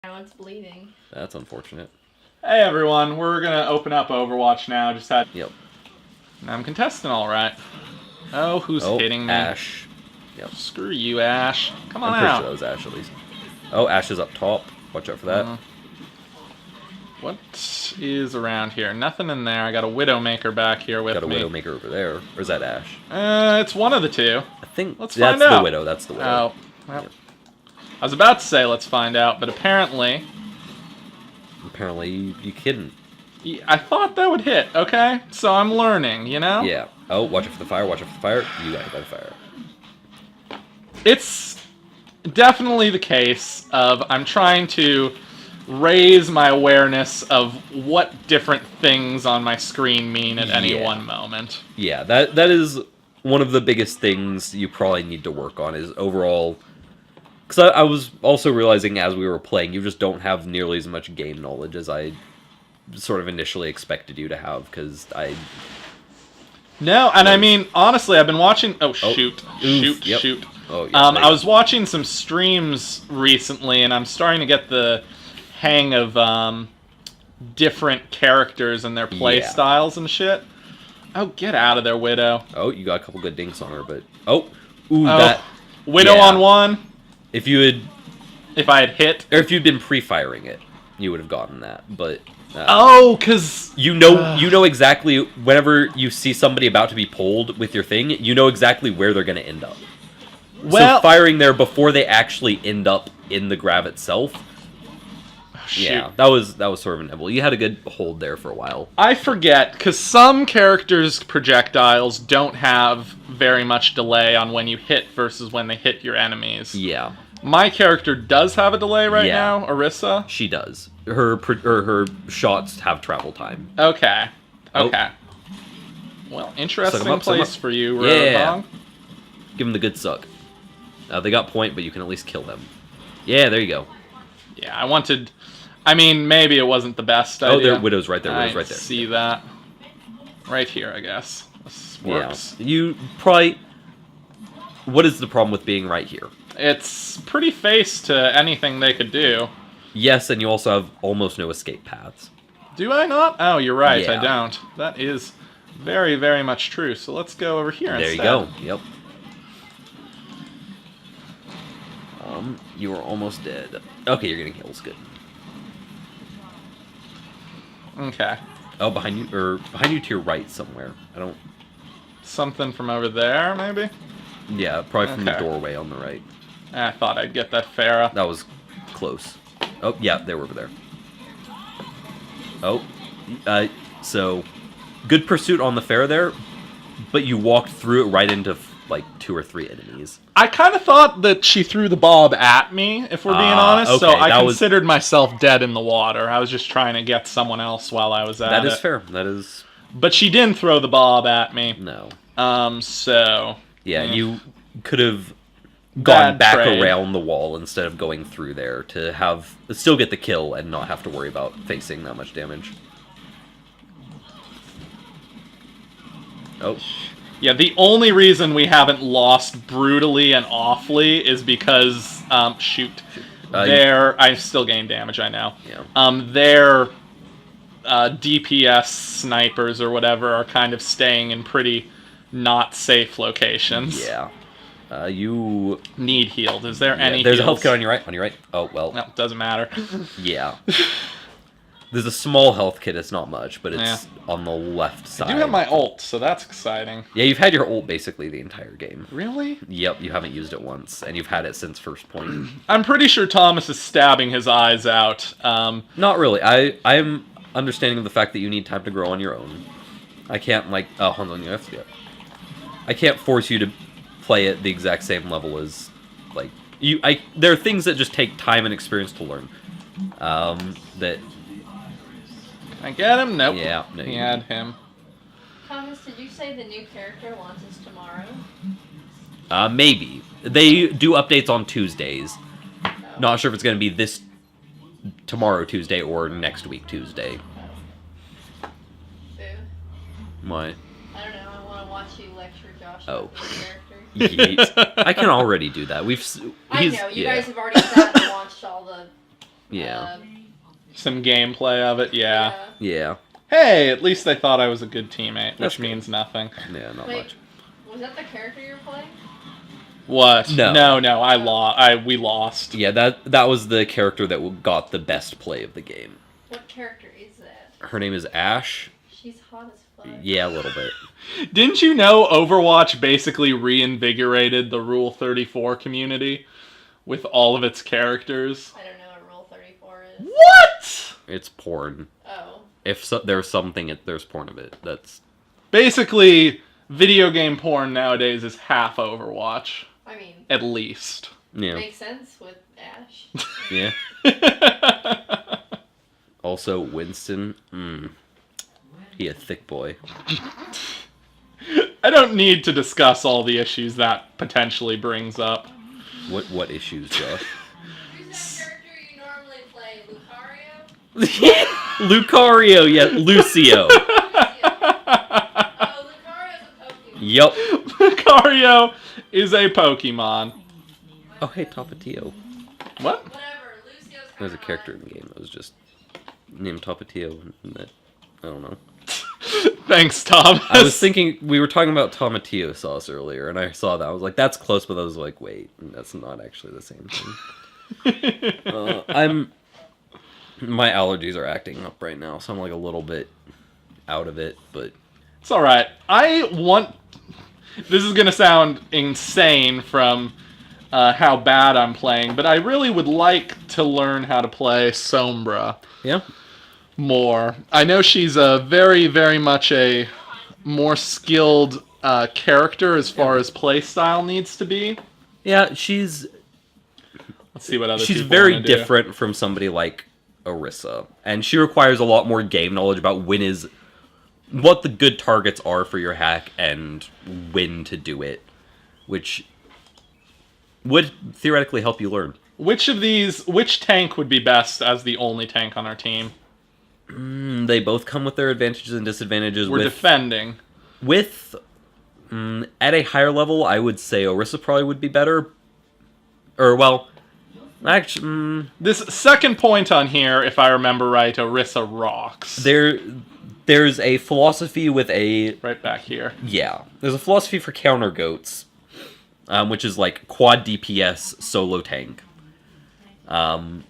Now it's bleeding. That's unfortunate. Hey everyone, we're gonna open up Overwatch now. Just had. Yep. I'm contesting, all right. Oh, who's hitting me? Ash. Yep. Screw you, Ash. Come on I'm pretty out. sure that was Ash at least. Oh, Ash is up top. Watch out for that. What is around here? Nothing in there. I got a Widowmaker back here with me. Got a Widowmaker over there. Or is that Ash? It's one of the two. I think let's that's find out. the Widow. That's the Widow. Oh, well. Yep. I was about to say let's find out, but apparently... Apparently you couldn't. I thought that would hit, okay? So I'm learning, you know? Yeah. Oh, watch out for the fire, watch out for the fire. You got hit by the fire. It's definitely the case of I'm trying to raise my awareness of what different things on my screen mean at any one moment. Yeah, that is one of the biggest things you probably need to work on is overall... Because I was also realizing as we were playing, you just don't have nearly as much game knowledge as I sort of initially expected you to have, because I... No, and I mean, honestly, I've been watching... Oh, shoot. Shoot. Oh, yeah, I was watching some streams recently, and I'm starting to get the hang of different characters and their play styles and shit. Oh, get out of there, Widow. Oh, you got a couple good dinks on her, but... Oh! Ooh, that... Widow on one. If you had... If I had hit... Or if you'd been pre-firing it, you would have gotten that, but... oh, because... You know exactly, whenever you see somebody about to be pulled with your thing, you know exactly where they're going to end up. Well, so firing there before they actually end up in the grab itself... Yeah, that was sort of a nibble. You had a good hold there for a while. I forget, because some characters' projectiles don't have very much delay on when you hit versus when they hit your enemies. Yeah. My character does have a delay right now, Orisa. She does. Her shots have travel time. Okay. Okay. Well, interesting place for you, Roadhog. Give them the good suck. They got point, but you can at least kill them. Yeah, there you go. Yeah, I wanted... I mean, maybe it wasn't the best idea. Oh, there, Widow's right there. Widow's right there. See that. Right here, I guess. This works. Yeah. You probably... What is the problem with being right here? It's pretty face to anything they could do. Yes, and you also have almost no escape paths. Do I not? Oh, you're right. Yeah. I don't. That is very, very much true. So let's go over here instead. There you go. Yep. You are almost dead. Okay, you're getting kills. Good. Okay. Oh, behind you to your right somewhere. I don't... Something from over there, maybe? Yeah, probably from the doorway on the right. I thought I'd get that Pharah. That was close. Oh, yeah, they were over there. Oh, so good pursuit on the Pharah there, but you walked through it right into like 2 or 3 enemies. I kind of thought that she threw the bulb at me, if we're being honest, okay, so I considered myself dead in the water. I was just trying to get someone else while I was at it. That is fair. That is... But she didn't throw the bulb at me. No. So... Yeah, you could have gone back around the wall instead of going through there to still get the kill and not have to worry about facing that much damage. Oh. Yeah, the only reason we haven't lost brutally and awfully is because, I still gain damage, I know. Yeah. Their DPS snipers or whatever are kind of staying in pretty not safe locations. Yeah. You... Need healed. Is there any There's heals? a health kit on your right. On your right. Oh, well. No, doesn't matter. Yeah. There's a small health kit, it's not much, but it's on the left side. I do have my ult, so that's exciting. Yeah, you've had your ult basically the entire game. Really? Yep, you haven't used it once, and you've had it since first point. I'm pretty sure Thomas is stabbing his eyes out. Not really. I'm understanding of the fact that you need time to grow on your own. I can't, like... Oh, hold on, you have to get... I can't force you to play at the exact same level as, like... There are things that just take time and experience to learn. That... Can I get him? Nope. Yeah. No, he had him. Thomas, did you say the new character launches tomorrow? Maybe. They do updates on Tuesdays. No. Not sure if it's going to be tomorrow Tuesday or next week Tuesday. Boo. Why? I don't know. I want to watch you lecture Josh Oh. about the new character. I can already do that. I know. You guys have already sat and watched all the Yeah. Some gameplay of it, yeah. Yeah. Hey, at least they thought I was a good teammate, That's which good. means nothing. Yeah, not Wait, much. was that the character you were playing? What? No. No, we lost. Yeah, that was the character that got the best play of the game. What character is that? Her name is Ash. She's hot as fuck. Yeah, a little bit. Didn't you know Overwatch basically reinvigorated the Rule 34 community with all of its characters? I don't know what Rule 34 is. What? It's porn. Oh. If there's something, there's porn of it. That's Basically, video game porn nowadays is half Overwatch. I mean, At least. yeah, makes sense with Ash. yeah. Also, Winston. He a thick boy. I don't need to discuss all the issues that potentially brings up. What issues, Josh? Who's that character you normally play? Lucario? Lucario, yeah, Lucio. Oh, Lucario's a Pokemon. Yup. Lucario is a Pokemon. Oh, hey, Tapatio. What? Whatever, Lucio's There's a character in the game that was just named Tapatio. And that, I don't know. Thanks, Thomas. I was thinking, we were talking about tomatillo sauce earlier, and I saw that. I was like, that's close, but I was like, wait, that's not actually the same thing. My allergies are acting up right now, so I'm like a little bit out of it, but... It's alright. This is gonna sound insane from how bad I'm playing, but I really would like to learn how to play Sombra. Yeah? More. I know she's a very, very much a more skilled character as far as play style needs to be. Yeah, she's Let's see what other she's people very wanna do. different from somebody like Orisa, and she requires a lot more game knowledge about what the good targets are for your hack and when to do it, which would theoretically help you learn. Which tank would be best as the only tank on our team? They both come with their advantages and disadvantages. We're defending. At a higher level, I would say Orisa probably would be better. Or, well, actually... This second point on here, if I remember right, Orisa rocks. There's a philosophy with a... Right back here. Yeah. There's a philosophy for counter goats, which is like quad DPS solo tank. And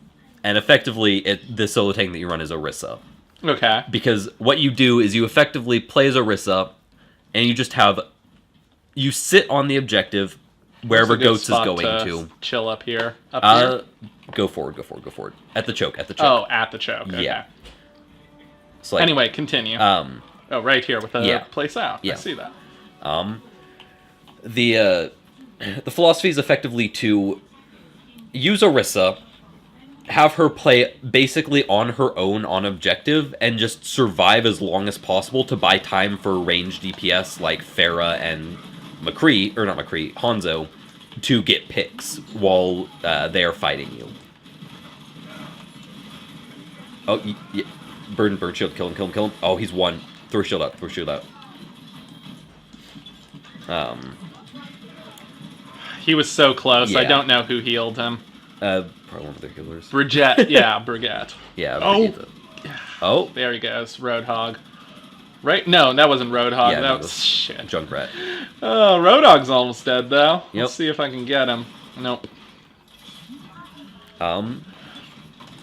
effectively, the solo tank that you run is Orisa. Okay. Because what you do is you effectively play as Orisa, and you just have... You sit on the objective wherever Goats is going to. Chill up here. Up here? Go forward. At the choke. Oh, at the choke. Okay. Yeah. So like, anyway, continue. Right here with the place out. Yeah. I see that. The philosophy is effectively to use Orisa, have her play basically on her own on objective, and just survive as long as possible to buy time for ranged DPS like Pharah and Hanzo, to get picks while they are fighting you. Oh, yeah. Bird shield, kill him. Oh, he's one. Throw shield out. He was so close. Yeah. I don't know who healed him. Probably one of their healers. Brigitte. Yeah, Brigitte. Yeah. Oh. Oh. There he goes. Roadhog. Right? No, that wasn't Roadhog. Yeah, that was shit. Junkrat. Oh, Roadhog's almost dead, though. Yep. Let's see if I can get him. Nope.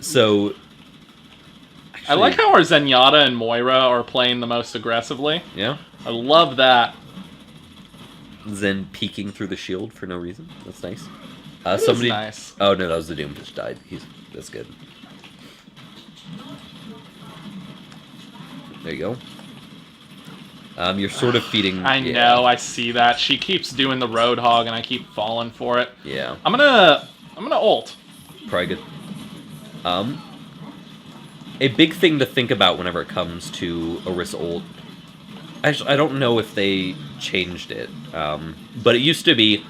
So... I like how our Zenyatta and Moira are playing the most aggressively. Yeah. I love that. Zen peeking through the shield for no reason. That's nice. That is nice. Oh no, that was the Doom just died. That's good. There you go. You're sort of feeding. I know. I see that. She keeps doing the Roadhog, and I keep falling for it. Yeah. I'm gonna ult. Probably good. A big thing to think about whenever it comes to Orisa ult. Actually, I don't know if they changed it, but it used to be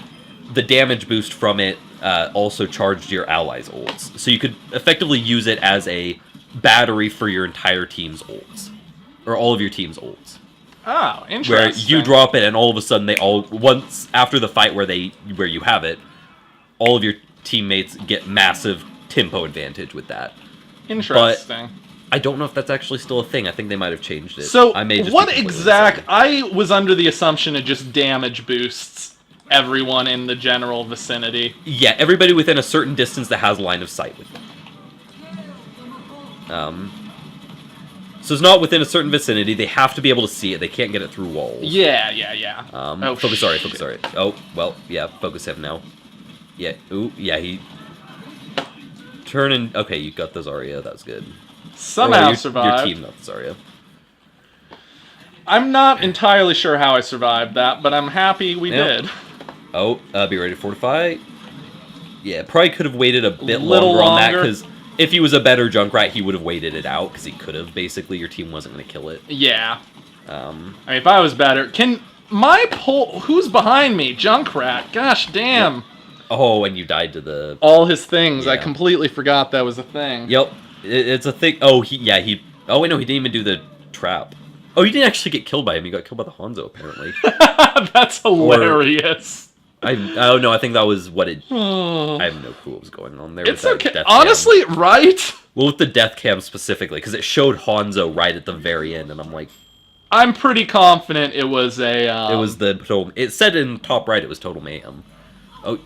the damage boost from it also charged your allies' ults. So you could effectively use it as a battery for your entire team's ults. Or all of your team's ults. Oh, interesting. Where you drop it and all of a sudden once after the fight where you have it, all of your teammates get massive tempo advantage with that. Interesting. I don't know if that's actually still a thing. I think they might have changed it. So, I may just what be completely exact... insane. I was under the assumption it just damage boosts everyone in the general vicinity. Yeah, everybody within a certain distance that has line of sight with them. So it's not within a certain vicinity. They have to be able to see it. They can't get it through walls. Yeah. Focus, sorry. Oh, well, yeah, focus him now. Yeah, ooh, yeah, he... Turn and... Okay, you got the Zarya. That was good. Somehow your survived. Your team, not the Zarya. I'm not entirely sure how I survived that, but I'm happy we did. Oh, be ready to fortify. Yeah, probably could have waited a bit Little longer on that, longer. because if he was a better Junkrat, he would have waited it out, because he could have. Basically, your team wasn't going to kill it. Yeah. I mean, if I was better... Can my pull... Who's behind me? Junkrat. Gosh damn. Yep. Oh, and you died to the... All his things. Yeah. I completely forgot that was a thing. Yep. It's a thing. Oh, he... Oh, wait, no, he didn't even do the trap. Oh, you didn't actually get killed by him. You got killed by the Hanzo, apparently. That's hilarious. Oh, no, I think that was what it... I have no clue what was going on there. It's with that okay. death Honestly, cam. right? Well, with the death cam specifically, because it showed Hanzo right at the very end, and I'm like... I'm pretty confident it was a... It was the total... It said in the top right it was total mayhem. Oh...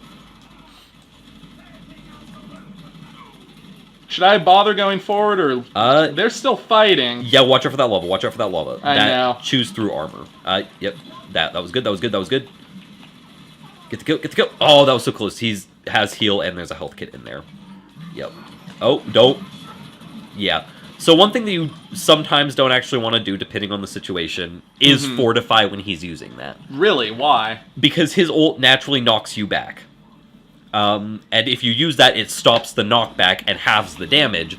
Should I bother going forward, or... They're still fighting. Yeah, watch out for that lava. Watch out for that lava. I know. Choose through armor. Yep. That was good. That was good. That was good. Get the kill. Get the kill. Oh, that was so close. Has heal, and there's a health kit in there. Yep. Oh, don't. Yeah. So one thing that you sometimes don't actually want to do, depending on the situation, is fortify when he's using that. Really? Why? Because his ult naturally knocks you back. And if you use that, it stops the knockback and halves the damage.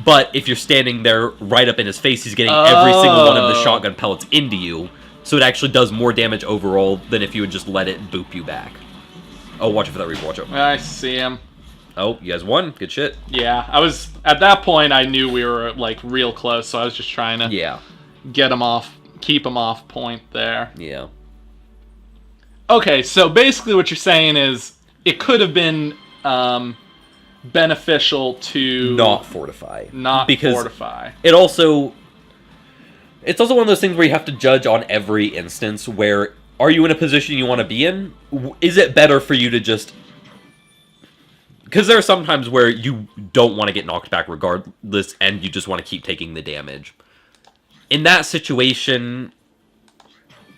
But if you're standing there right up in his face, he's getting every single one of the shotgun pellets into you. So it actually does more damage overall than if you would just let it boop you back. Oh, watch out for that Reaper. Watch out. I see him. Oh, you guys won. Good shit. Yeah, I was... At that point, I knew we were, like, real close, so I was just trying to get him off... Keep him off point there. Yeah. Okay, so basically what you're saying is... It could have been beneficial to... Not fortify. Because fortify. It's also one of those things where you have to judge on every instance where... Are you in a position you want to be in? Is it better for you to just... Because there are some times where you don't want to get knocked back regardless, and you just want to keep taking the damage. In that situation...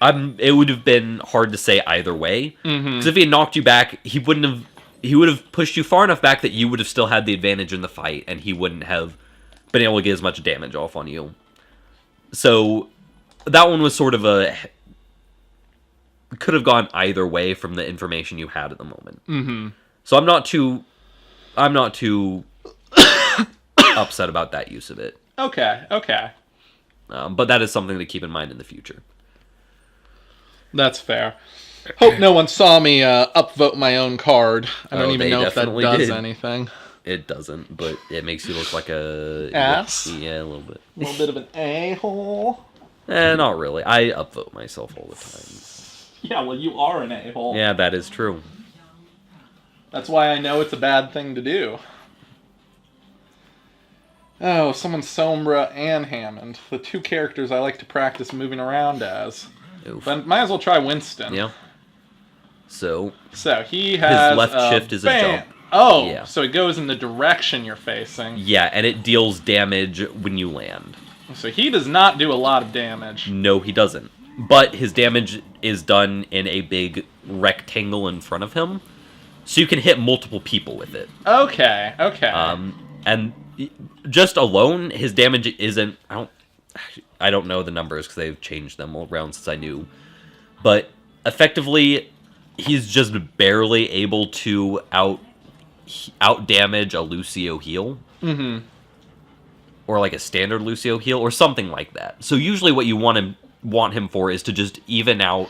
it would have been hard to say either way. Because if he had knocked you back, he would have pushed you far enough back that you would have still had the advantage in the fight, and he wouldn't have been able to get as much damage off on you. So that one was sort of could have gone either way from the information you had at the moment. So I'm not too upset about that use of it. Okay. But that is something to keep in mind in the future. That's fair. Hope no one saw me upvote my own card. I don't even know if that does anything. It doesn't, but it makes you look like a... Ass? Yeah, a little bit. A little bit of an a-hole? Not really. I upvote myself all the time. Yeah, well, you are an a-hole. Yeah, that is true. That's why I know it's a bad thing to do. Oh, someone's Sombra and Hammond. The two characters I like to practice moving around as. Oof. But might as well try Winston. Yeah. So he has... His left shift is a jump. Oh, yeah. So it goes in the direction you're facing. Yeah, and it deals damage when you land. So he does not do a lot of damage. No, he doesn't. But his damage is done in a big rectangle in front of him. So you can hit multiple people with it. Okay. And just alone, his damage isn't... I don't know the numbers because they've changed them all around since I knew. But effectively, he's just barely able to out damage a Lucio heal. Or like a standard Lucio heal or something like that. So usually what you want him for is to just even out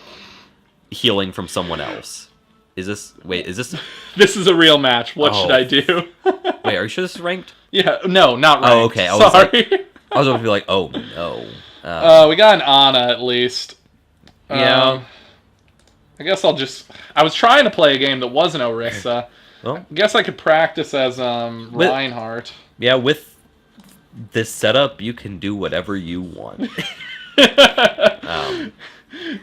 healing from someone else. Is this... This is a real match. What should I do? Wait, are you sure this is ranked? Yeah, no, not ranked. Oh, okay. Sorry. I was going to be like, oh, no. We got an Ana, at least. Yeah. I guess I'll just... I was trying to play a game that wasn't Orisa, Well, Guess I could practice as Reinhardt. yeah, with this setup, you can do whatever you want.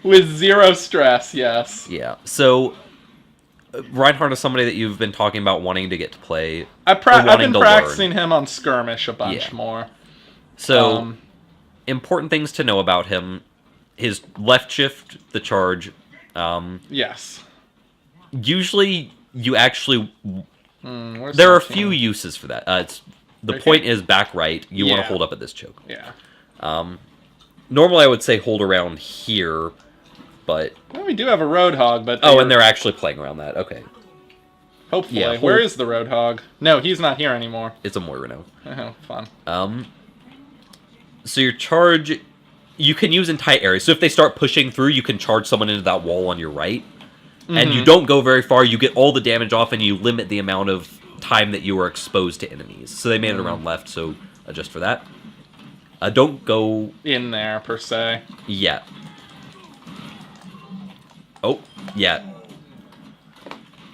With zero stress, yes. Yeah. So Reinhardt is somebody that you've been talking about wanting to get to play. I've been practicing him on skirmish a bunch more. So important things to know about him: his left shift, the charge. Yes. Usually, you actually Where's there are a that few team? uses for that. It's the Okay. point is back right. You want to Yeah. hold up at this choke. Yeah. Normally, I would say hold around here, but Well, we do have a Roadhog, but and they're actually playing around that. Okay, hopefully. yeah, Where hold- is the Roadhog? No, he's not here anymore. it's a Moira now. Oh, fun. So your charge, you can use in tight areas. So if they start pushing through, you can charge someone into that wall on your right, and you don't go very far. You get all the damage off, and you limit the amount of time that you are exposed to enemies. So they made it around left. So adjust for that. Don't go In there, per se. yet. Oh, yeah.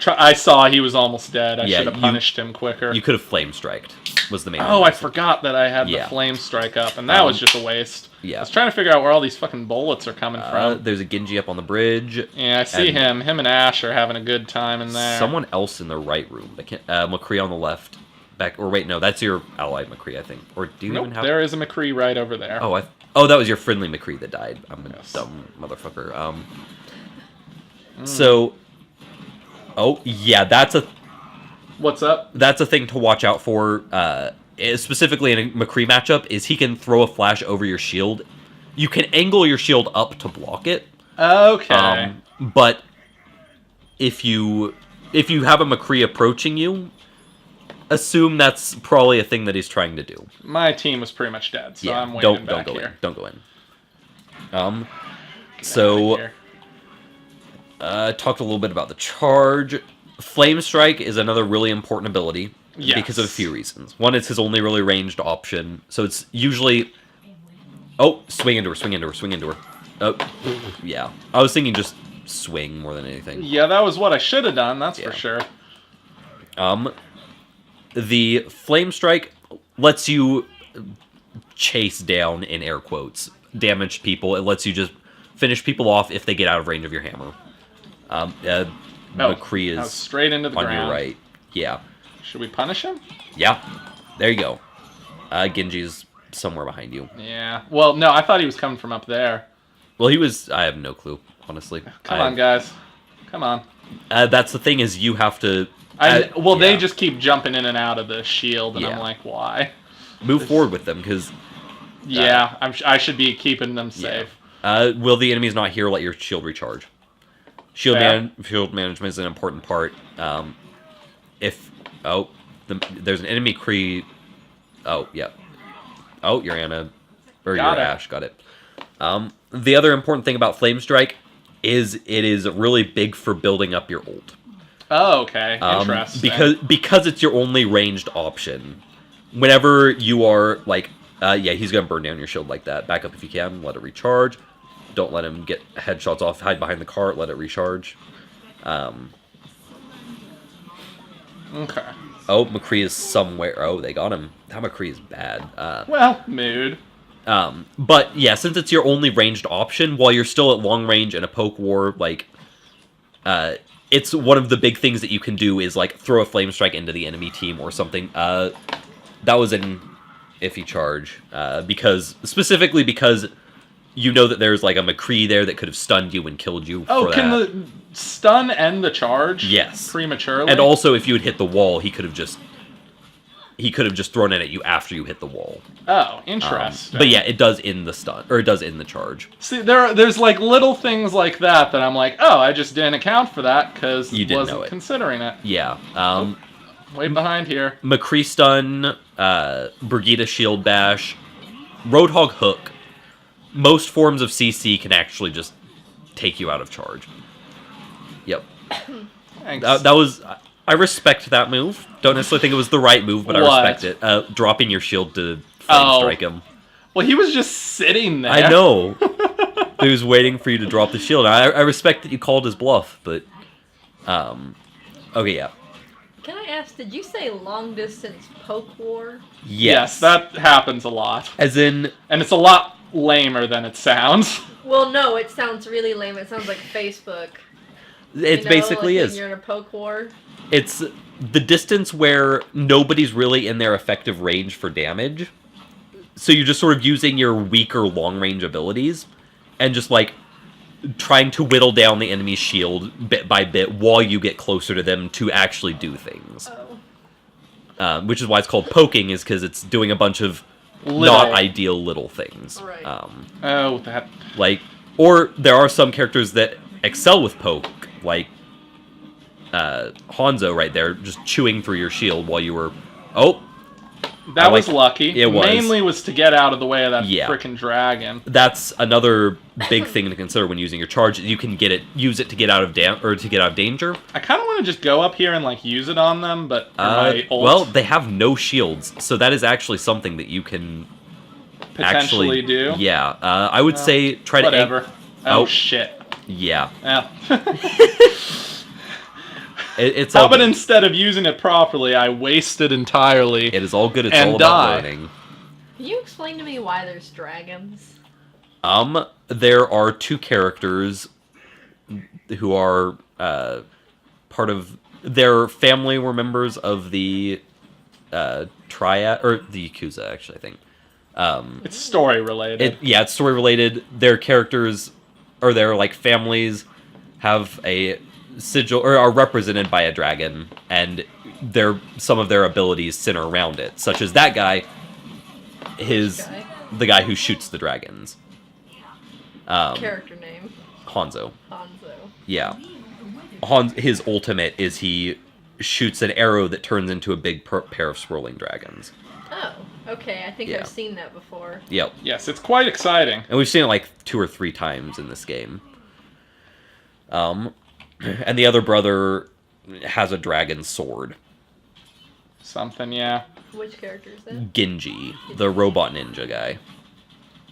I saw he was almost dead. I Yeah, should have punished him quicker. You could have flame striked. Was the main. Oh, I reason. forgot that I had Yeah. the flame strike up, and that was just a waste. yeah. I was trying to figure out where all these fucking bullets are coming from. There's a Genji up on the bridge. Yeah, I see and him. Him and Ash are having a good time in there. Someone else in the right room. I can't, McCree on the left. Back or wait, no, that's your ally McCree, I think. Or do you Nope, even have? there is a McCree right over there. Oh, that was your friendly McCree that died. I'm a Yes. dumb motherfucker. So, yeah, that's a thing to watch out for. Specifically in a McCree matchup, is he can throw a flash over your shield. You can angle your shield up to block it. Okay. But if you have a McCree approaching you, assume that's probably a thing that he's trying to do. My team was pretty much dead, so Yeah, I'm waiting don't back go here. in. Don't go in. Back So here. talked a little bit about the charge. Flame Strike is another really important ability Yes. because of a few reasons. One, it's his only really ranged option, so it's usually swing into her. Oh, yeah. I was thinking just swing more than anything. Yeah, that was what I should have done, that's for Yeah. sure. The Flame Strike lets you chase down, in air quotes, damaged people. It lets you just finish people off if they get out of range of your hammer. McCree that was is straight into the on ground. your right. Yeah. Should we punish him? Yeah. There you go. Genji's somewhere behind you. Yeah. Well, no, I thought he was coming from up there. Well, he was... I have no clue, honestly. Come on, guys. Come on. That's the thing, is you have to... They yeah. just keep jumping in and out of the shield, and Yeah. I'm like, why? Move forward with them, because... Yeah, I should be keeping them safe. will the enemies not here, let your shield recharge. Shield management is an important part. There's an enemy Kree... Oh, yeah. Oh, your Anna... Or Got your it. Ash, got it. The other important thing about Flame Strike is it is really big for building up your ult. Oh, okay. Interesting. Because it's your only ranged option. Whenever you are, like... he's going to burn down your shield like that. Back up if you can. Let it recharge. Don't let him get headshots off. Hide behind the cart. Let it recharge. Okay. Oh, McCree is somewhere. Oh, they got him. That McCree is bad. Well, mood. But yeah, since it's your only ranged option, while you're still at long range in a poke war, like, it's one of the big things that you can do is like throw a flame strike into the enemy team or something. That was an iffy charge because you know that there's like a McCree there that could have stunned you and killed you. Oh, for can that. the stun end the charge? Yes. Prematurely? And also, if you had hit the wall, he could have just thrown it at you after you hit the wall. Oh, interesting. But yeah, it does end the stun, or it does end the charge. See, there's like little things like that I'm like, oh, I just didn't account for that because You didn't know wasn't it. considering it. Yeah. Way behind here. McCree stun, Brigitte shield bash, Roadhog hook. Most forms of CC can actually just take you out of charge. Yep. Thanks. That was... I respect that move. Don't necessarily think it was the right move, but I What? respect it. Dropping your shield to flame strike him. Well, he was just sitting there. I know. He was waiting for you to drop the shield. I respect that you called his bluff, but... okay, yeah. ask, did you say long distance poke war? Yes, that happens a lot. As in, And it's a lot lamer than it sounds. Well, no, it sounds really lame. It sounds like Facebook. it basically like is. When you're in a poke war. It's the distance where nobody's really in their effective range for damage. So you're just sort of using your weaker long-range abilities and just, like, trying to whittle down the enemy's shield bit by bit while you get closer to them to actually do things. Oh. Which is why it's called poking, is because it's doing a bunch of not ideal little things. Right. That... Like, or there are some characters that excel with poke, like Hanzo right there, just chewing through your shield while you were... Oh! That was lucky. It was. Mainly was to get out of the way of that Yeah. frickin' dragon. That's another big thing to consider when using your charge. You can use it to get out of danger. I kind of want to just go up here and like use it on them, but my ult well, they have no shields, so that is actually something that you can potentially do. Yeah, I would say try whatever. to. Oh shit. Yeah. Yeah. It's How all about good. instead of using it properly, I waste it entirely. It is all good. It's and all about die. learning. Can you explain to me why there's dragons? There are two characters who are part of their family were members of the Triad or the Yakuza, actually, I think. It's story related. It's story related. Their characters or their like families have a sigil or are represented by a dragon, and some of their abilities center around it, such as that guy. The guy who shoots the dragons. Character name. Hanzo. Hanzo. Yeah. His ultimate is he shoots an arrow that turns into a big pair of swirling dragons. Oh, okay. I think Yeah. I've seen that before. Yep. Yes, it's quite exciting. And we've seen it like 2 or 3 times in this game. And the other brother has a dragon sword. Something, yeah. Which character is that? Genji, the robot ninja guy.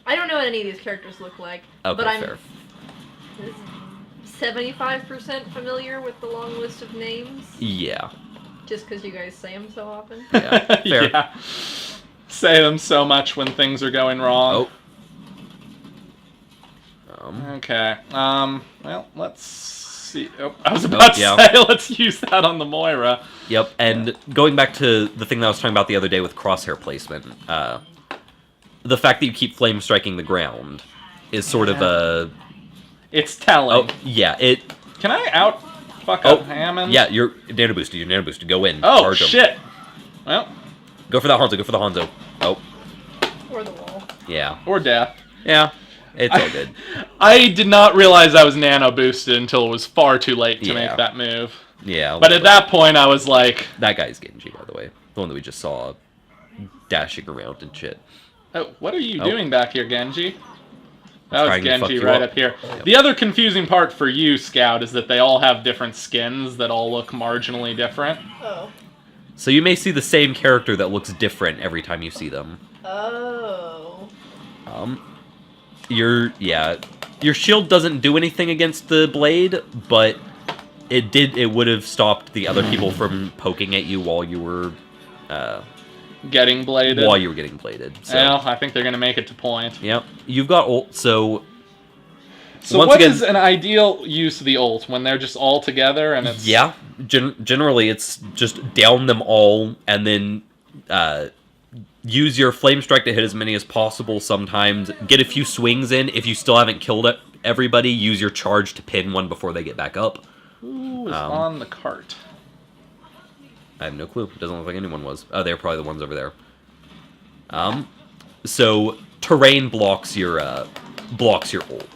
I don't know what any of these characters look like, Okay, but I'm fair. 75% familiar with the long list of names. Yeah. Just because you guys say them so often. Yeah. Fair. Yeah. Say them so much when things are going wrong. Oh. Okay. Well, let's see. Oh, I was about to say, let's use that on the Moira. Yep, and going back to the thing that I was talking about the other day with crosshair placement, the fact that you keep flame striking the ground is sort of a... It's telling. Oh, yeah, it... Can I fuck up Hammond? Yeah, you're nano boosted, go in. Oh, charge 'em. shit. Well. Go for that Hanzo, Oh. Or the wall. Yeah. Or death. Yeah, it's all good. I did not realize I was nano boosted until it was far too late to make that move. Yeah. But at that point, I was like... That guy's Genji, by the way. The one that we just saw dashing around and shit. Oh, what are you doing back here, Genji? That was Trying to fuck Genji you right up. up here. Yep. The other confusing part for you, Scout, is that they all have different skins that all look marginally different. Oh. So you may see the same character that looks different every time you see them. Oh. Your shield doesn't do anything against the blade, but it would have stopped the other people from poking at you while you were getting bladed. While you were getting bladed. So. Well, I think they're gonna make it to point. Yep. You've got ult, so what is an ideal use of the ult when they're just all together and it's... Yeah. Generally, it's just down them all and then use your flame strike to hit as many as possible sometimes. Get a few swings in. If you still haven't killed everybody, use your charge to pin one before they get back up. Who is on the cart? I have no clue. It doesn't look like anyone was. Oh, they're probably the ones over there. So terrain blocks your ult.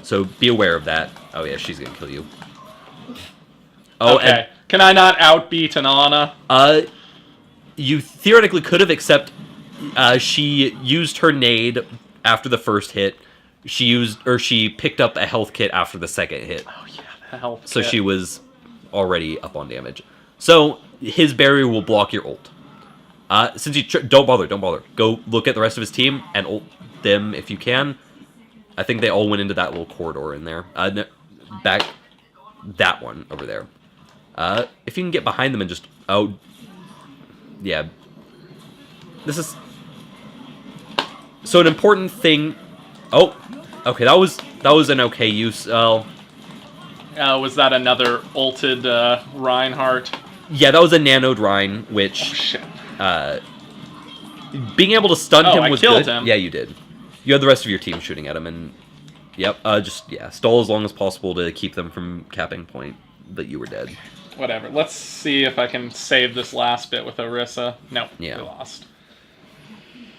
So be aware of that. Oh yeah, she's gonna kill you. Oh, okay. Can I not outbeat an Ana? You theoretically could have, except she used her nade after the first hit. She picked up a health kit after the second hit. Oh yeah, the health kit. So she was already up on damage. So his barrier will block your ult. Since you don't bother. Go look at the rest of his team and ult them if you can. I think they all went into that little corridor in there. Back that one over there. If you can get behind them and just... Oh, yeah. This is... So an important thing... Oh, okay, that was an okay use. Was that another ulted Reinhardt? Yeah, that was a nanoed Rhine, which... Oh, shit. Being able to stun him I was killed good. him. Yeah, you did. You had the rest of your team shooting at him, and... Yep, stall as long as possible to keep them from capping point, but you were dead. Whatever. Let's see if I can save this last bit with Orisa. No, Yeah. we lost.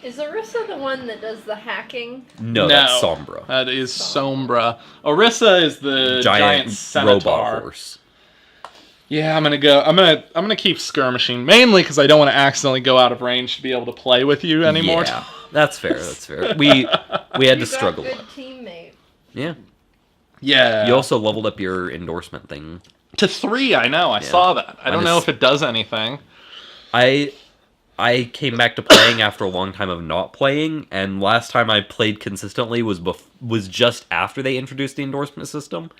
Is Orisa the one that does the hacking? No, that's Sombra. That is Sombra. Orisa is the giant centaur. Robot horse. Yeah, I'm gonna keep skirmishing, mainly because I don't want to accidentally go out of range to be able to play with you anymore. Yeah, that's fair. That's fair. We had to struggle. You got a good teammate. Yeah. Yeah. You also leveled up your endorsement thing. To 3, I know. I saw that. I don't know if it does anything. I came back to playing after a long time of not playing, and last time I played consistently was just after they introduced the endorsement system.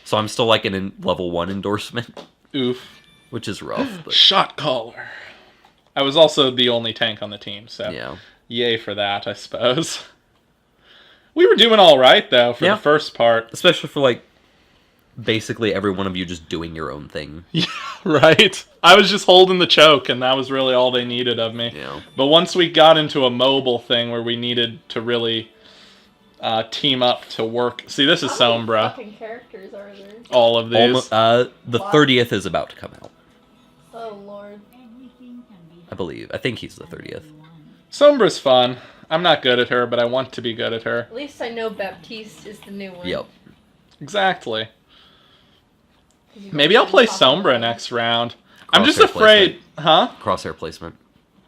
So I'm still like in level 1 endorsement. Oof. Which is rough. But... Shot caller. I was also the only tank on the team, so yeah. Yay for that, I suppose. We were doing all right, though, for the first part. Especially for, like, basically every one of you just doing your own thing. Yeah, right. I was just holding the choke, and that was really all they needed of me. Yeah. But once we got into a mobile thing where we needed to really team up to work... See, this is Sombra. How many fucking characters are there? All of these. The 30th is about to come out. Oh, Lord. I believe. I think he's the 30th. Sombra's fun. I'm not good at her, but I want to be good at her. At least I know Baptiste is the new one. Yep. Exactly. Maybe I'll play Sombra next round. I'm just Crosshair afraid... placement. Huh? Crosshair placement.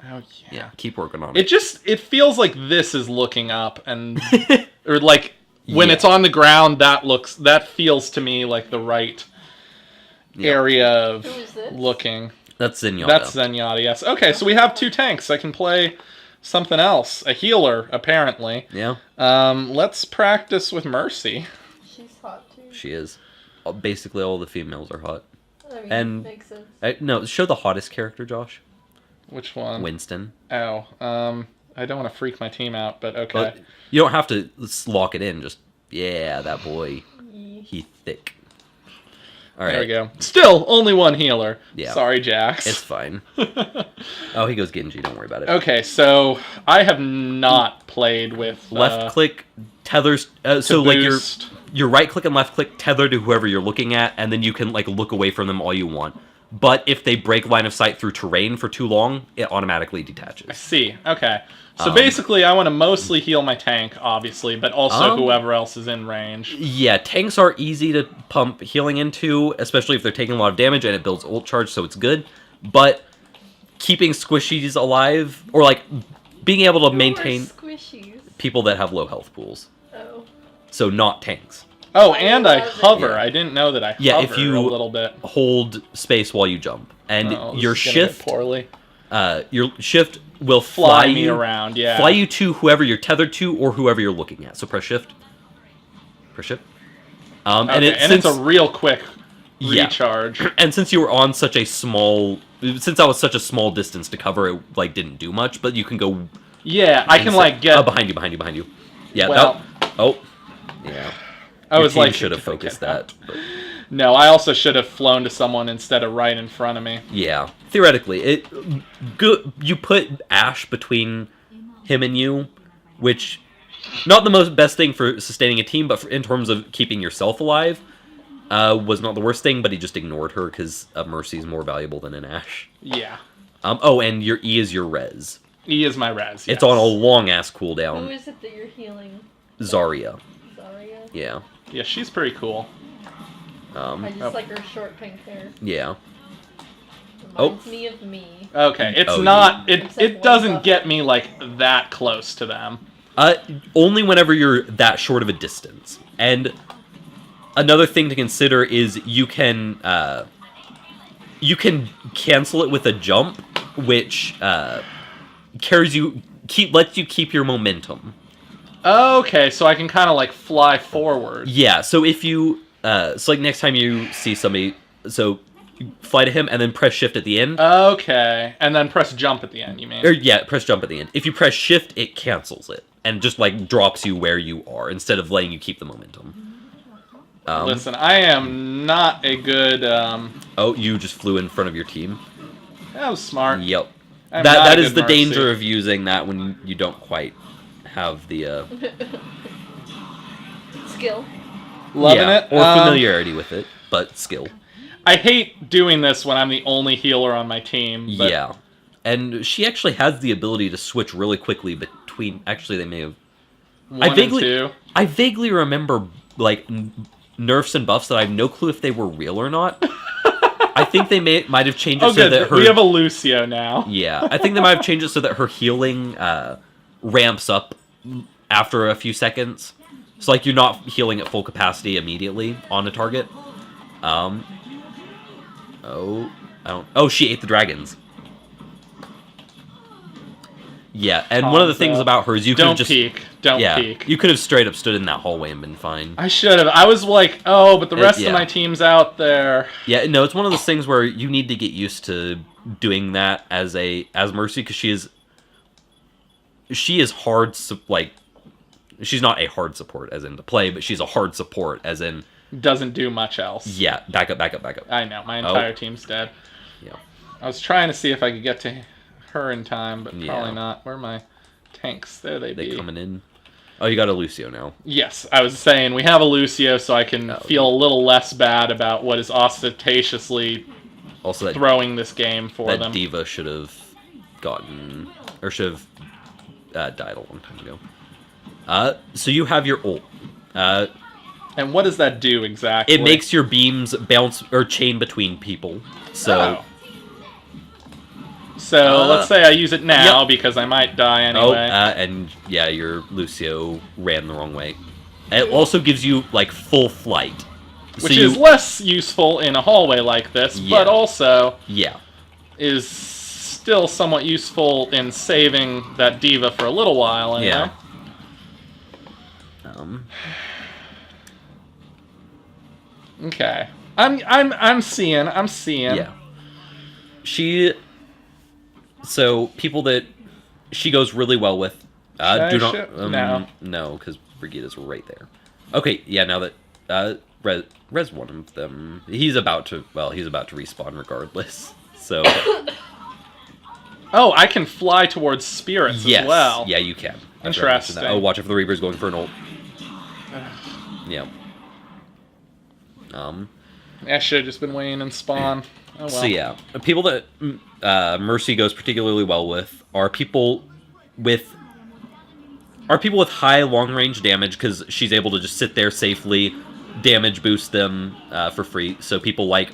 Oh, Yeah, keep working on it. It feels like this is looking up, and... or, like, when Yeah. it's on the ground, that feels to me like the right area of Who is this? looking. That's Zenyatta. That's Zenyatta, yes. Okay, so we have 2 tanks. I can play something else. A healer, apparently. Yeah. Let's practice with Mercy. She's hot, too. She is. Basically, all the females are hot. I mean, And makes sense. no, show the hottest character, Josh. Which one? Winston. Oh, I don't want to freak my team out, but okay. But you don't have to lock it in. Just that boy. He thick. All right. There we go. Still, only 1 healer. Yeah. Sorry, Jax. It's fine. Oh, he goes Genji. Don't worry about it. Okay, so I have not played with Left click tethers. So like boost. your right click and left click tether to whoever you're looking at, and then you can like look away from them all you want. But if they break line of sight through terrain for too long, it automatically I detaches. see. Okay. So basically, I want to mostly heal my tank, obviously, but also whoever else is in range. Yeah, tanks are easy to pump healing into, especially if they're taking a lot of damage, and it builds ult charge, so it's good. But keeping squishies alive, or like being able to maintain Squishies. people that have low health pools. Oh. So not tanks. Oh, and I love it. hover. Yeah. I didn't know that I hover Yeah, if you a little bit. hold space while you jump, and Oh, your this is gonna go shift, poorly. Your shift will Fly fly me you around, yeah. fly you to whoever you're tethered to or whoever you're looking at. So press shift. Press shift. Okay, and it's a real quick Yeah. recharge. And since you were on such a small, since that was such a small distance to cover, it like didn't do much. But you can go. Yeah, I can like get. behind you. Yeah. Well- Yeah. I Your was team like, should have if I focused get that. But No, I also should have flown to someone instead of right in front of me. yeah. Theoretically, good. You put Ash between him and you, which not the most best thing for sustaining a team, but in terms of keeping yourself alive, was not the worst thing. But he just ignored her because a Mercy is more valuable than an Ash. Yeah. And your E is your res. E is my res. It's yes. on a long ass Who cooldown. is it that you're healing? Zarya. Zarya? Yeah. Yeah, she's pretty cool. I just like her short pink hair. Yeah. Reminds me of me. Okay, it's Oh, not. Except It one doesn't buff. get me like that close to them. Only whenever you're that short of a distance. And another thing to consider is you can cancel it with a jump, which lets you keep your momentum. Okay, so I can kind of like fly forward. Yeah. So if you like next time you see somebody, so You fly to him and then press shift at the end. Okay, and then press jump at the end, you mean? Or, yeah, press jump at the end. If you press shift, it cancels it. And just, like, drops you where you are instead of letting you keep the momentum. Listen, I am not a good... Oh, you just flew in front of your team? That was smart. Yep. I'm not That a is good the Mercy. danger of using that when you don't quite have the... Skill. Loving it. Or familiarity with it, but skill. I hate doing this when I'm the only healer on my team. But Yeah. And she actually has the ability to switch really quickly between... Actually, they may have... One and two. I vaguely remember, like, nerfs and buffs that I have no clue if they were real or not. I think they might have changed it so that her... We have a Lucio now. Yeah, I think they might have changed it so that her healing ramps up after a few seconds. So, like, you're not healing at full capacity immediately on a target. Oh, she ate the dragons. Yeah, and one of the things about her is you could have just... Don't peek. You could have straight up stood in that hallway and been fine. I should have. I was like, oh, but the rest of my team's out there. Yeah, no, it's one of those things where you need to get used to doing that as Mercy, because she is hard, like, she's not a hard support as in to play, but she's a hard support as in... Doesn't do much else. Yeah, back up. I know, my entire team's dead. Yeah. I was trying to see if I could get to her in time, but probably not. Where are my tanks? There they be. They coming in. Oh, you got a Lucio now. Yes, I was saying we have a Lucio, so I can feel a little less bad about what is ostentatiously also throwing this game for them. That D.Va should have gotten... Or should have died a long time ago. So you have your ult. And what does that do exactly? It makes your beams bounce or chain between people. So... So, let's say I use it now, because I might die anyway. And yeah, your Lucio ran the wrong way. It also gives you, like, full flight. Which is less useful in a hallway like this, but also is still somewhat useful in saving that D.Va for a little while anyway. Yeah. Okay. I'm seeing. Yeah. So, people that she goes really well with, do not... No, because Brigida's right there. Okay, yeah, now that... Res one of them. He's about to respawn regardless, so... Oh, I can fly towards spirits as well. Yeah, you can. Interesting. Oh, watch out for the Reaper's going for an ult. Yeah. I should have just been waiting and spawn. Oh, well. So yeah, people that Mercy goes particularly well with are people with high long range damage, because she's able to just sit there safely, damage boost them for free. So people like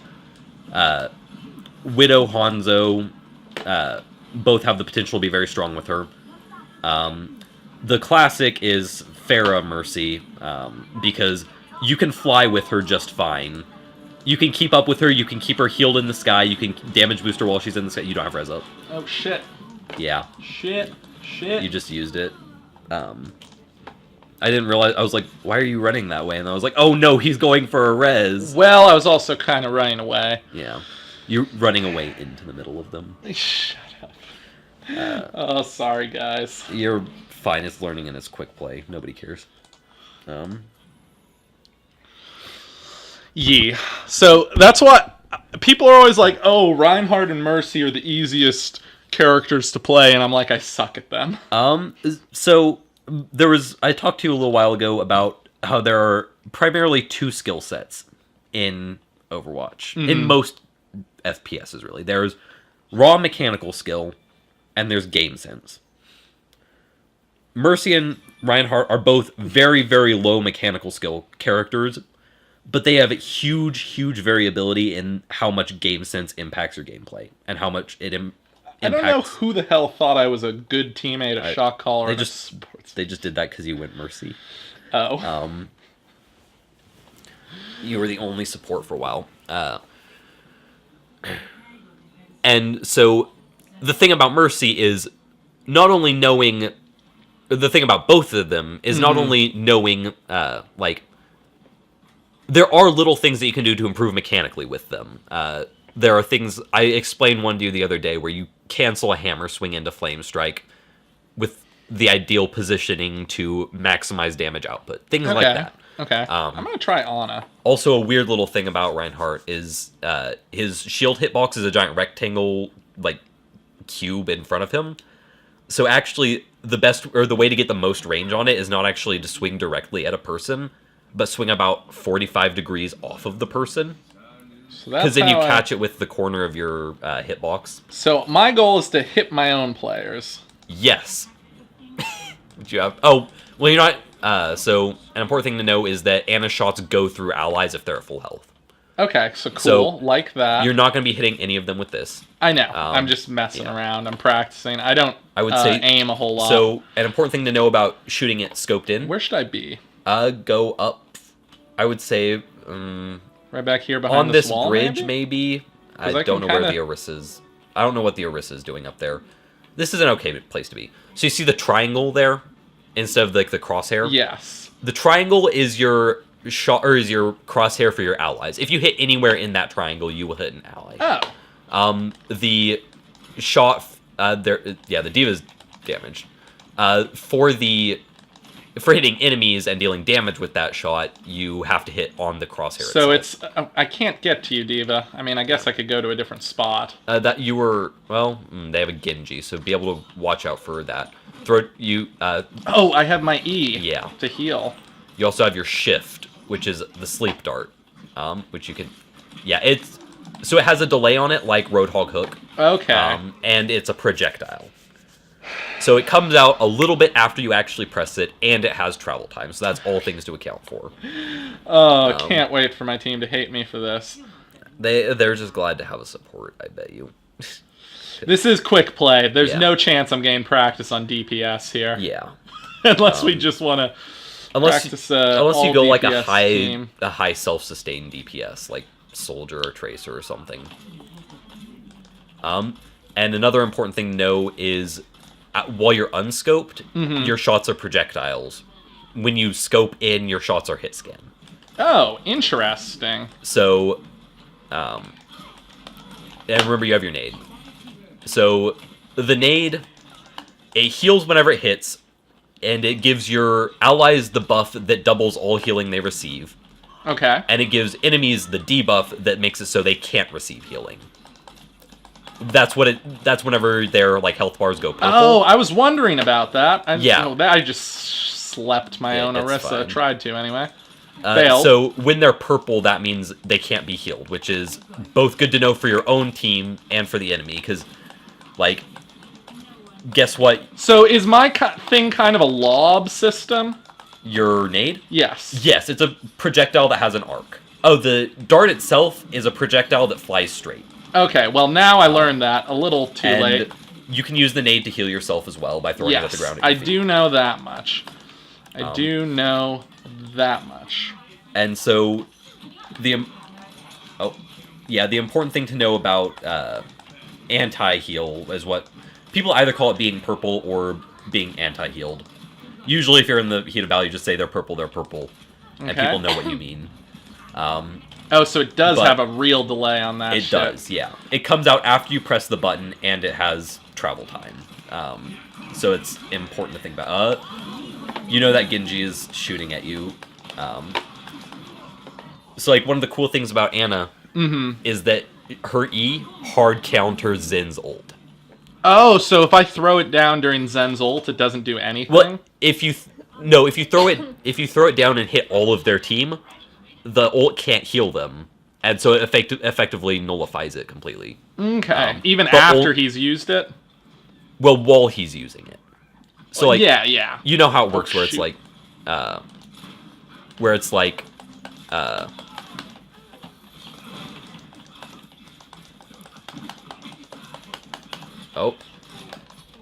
Widow, Hanzo, both have the potential to be very strong with her. The classic is Pharah Mercy, because you can fly with her just fine. You can keep up with her, you can keep her healed in the sky, you can damage boost her while she's in the sky. You don't have res up. Oh, shit. Yeah. Shit. You just used it. I didn't realize, I was like, why are you running that way? And I was like, oh no, he's going for a res. Well, I was also kind of running away. Yeah. You're running away into the middle of them. Shut up. Oh, sorry, guys. You're fine, it's learning and it's quick play. Nobody cares. Yeah. So that's what people are always like, oh, Reinhardt and Mercy are the easiest characters to play, and I'm like, I suck at them. So I talked to you a little while ago about how there are primarily two skill sets in Overwatch. Mm-hmm. In most FPSs, really. There's raw mechanical skill, and there's game sense. Mercy and Reinhardt are both very, very low mechanical skill characters, but they have a huge variability in how much game sense impacts your gameplay, and how much it impacts... I don't know who the hell thought I was a good teammate, a shot caller. They just did that because you went Mercy. Oh. You were the only support for a while. And so the thing about Mercy is not only knowing... The thing about both of them is not only knowing, like... There are little things that you can do to improve mechanically with them. there are things... I explained one to you the other day where you cancel a hammer swing into Flame Strike with the ideal positioning to maximize damage output. Things like that. Okay. I'm going to try Ana. Also, a weird little thing about Reinhardt is his shield hitbox is a giant rectangle, like, cube in front of him. So actually, the way to get the most range on it is not actually to swing directly at a person, but swing about 45 degrees off of the person. Because then you catch it with the corner of your hitbox. So my goal is to hit my own players. Yes. Would you have? Oh, well, you're not. So an important thing to know is that Ana's shots go through allies if they're at full health. Okay, so cool. So like that. You're not going to be hitting any of them with this. I know. I'm just messing around. I'm practicing. I would say aim a whole lot. So an important thing to know about shooting it scoped in. Where should I be? Go up. I would say. Right back here behind on this wall, bridge, maybe. I don't know where the Orissa's... I don't know what the Orissa's doing up there. This is an okay place to be. So you see the triangle there? Instead of, like, the crosshair? Yes. The triangle is your shot, or is your crosshair for your allies. If you hit anywhere in that triangle, you will hit an ally. Oh. The shot... the D.Va's damaged. For hitting enemies and dealing damage with that shot, you have to hit on the crosshair So itself. it's... I can't get to you, D.Va. I mean, I guess I could go to a different spot. That you were... Well, they have a Genji, so be able to watch out for that. Oh, I have my E. Yeah. To heal. You also have your shift, which is the sleep dart, which you can... Yeah, it's... So it has a delay on it, like Roadhog Hook. Okay. And it's a projectile. So it comes out a little bit after you actually press it, and it has travel time. So that's all things to account for. Oh, can't wait for my team to hate me for this. They're just glad to have a support, I bet you. This is quick play. There's no chance I'm getting practice on DPS here. Yeah. Unless we just want to practice unless you go DPS like team. a high self-sustained DPS, like Soldier or Tracer or something. And another important thing to know is... while you're unscoped, your shots are projectiles. When you scope in, your shots are hit scan. Oh, interesting. So, and remember you have your nade. So, the nade, it heals whenever it hits, and it gives your allies the buff that doubles all healing they receive. Okay. And it gives enemies the debuff that makes it so they can't receive healing. That's whenever their like health bars go purple. Oh, I was wondering about that. I just slept my own it's Orisa. fine. Tried to anyway. Failed. So when they're purple, that means they can't be healed, which is both good to know for your own team and for the enemy. Because, like, guess what? So is my thing kind of a lob system? Your nade? Yes. Yes, it's a projectile that has an arc. Oh, the dart itself is a projectile that flies straight. Okay, well now I learned that a little too late. You can use the nade to heal yourself as well by throwing it at the ground. I do know that much. I do know that much. And so, the important thing to know about anti-heal is what people either call it being purple or being anti-healed. Usually, if you're in the heat of battle, you just say they're purple, and people know what you mean. Oh, so it does have a real delay on that shit. It does, yeah. It comes out after you press the button, and it has travel time. So it's important to think about. You know that Genji is shooting at you. So, like, one of the cool things about Ana is that her E hard counters Zen's ult. Oh, so if I throw it down during Zen's ult, it doesn't do anything? Well, if you throw it down and hit all of their team, the ult can't heal them, and so it effectively nullifies it completely. Okay, even after he's used it? Well, while he's using it. So, like, yeah. You know how it works, where it's like, oh,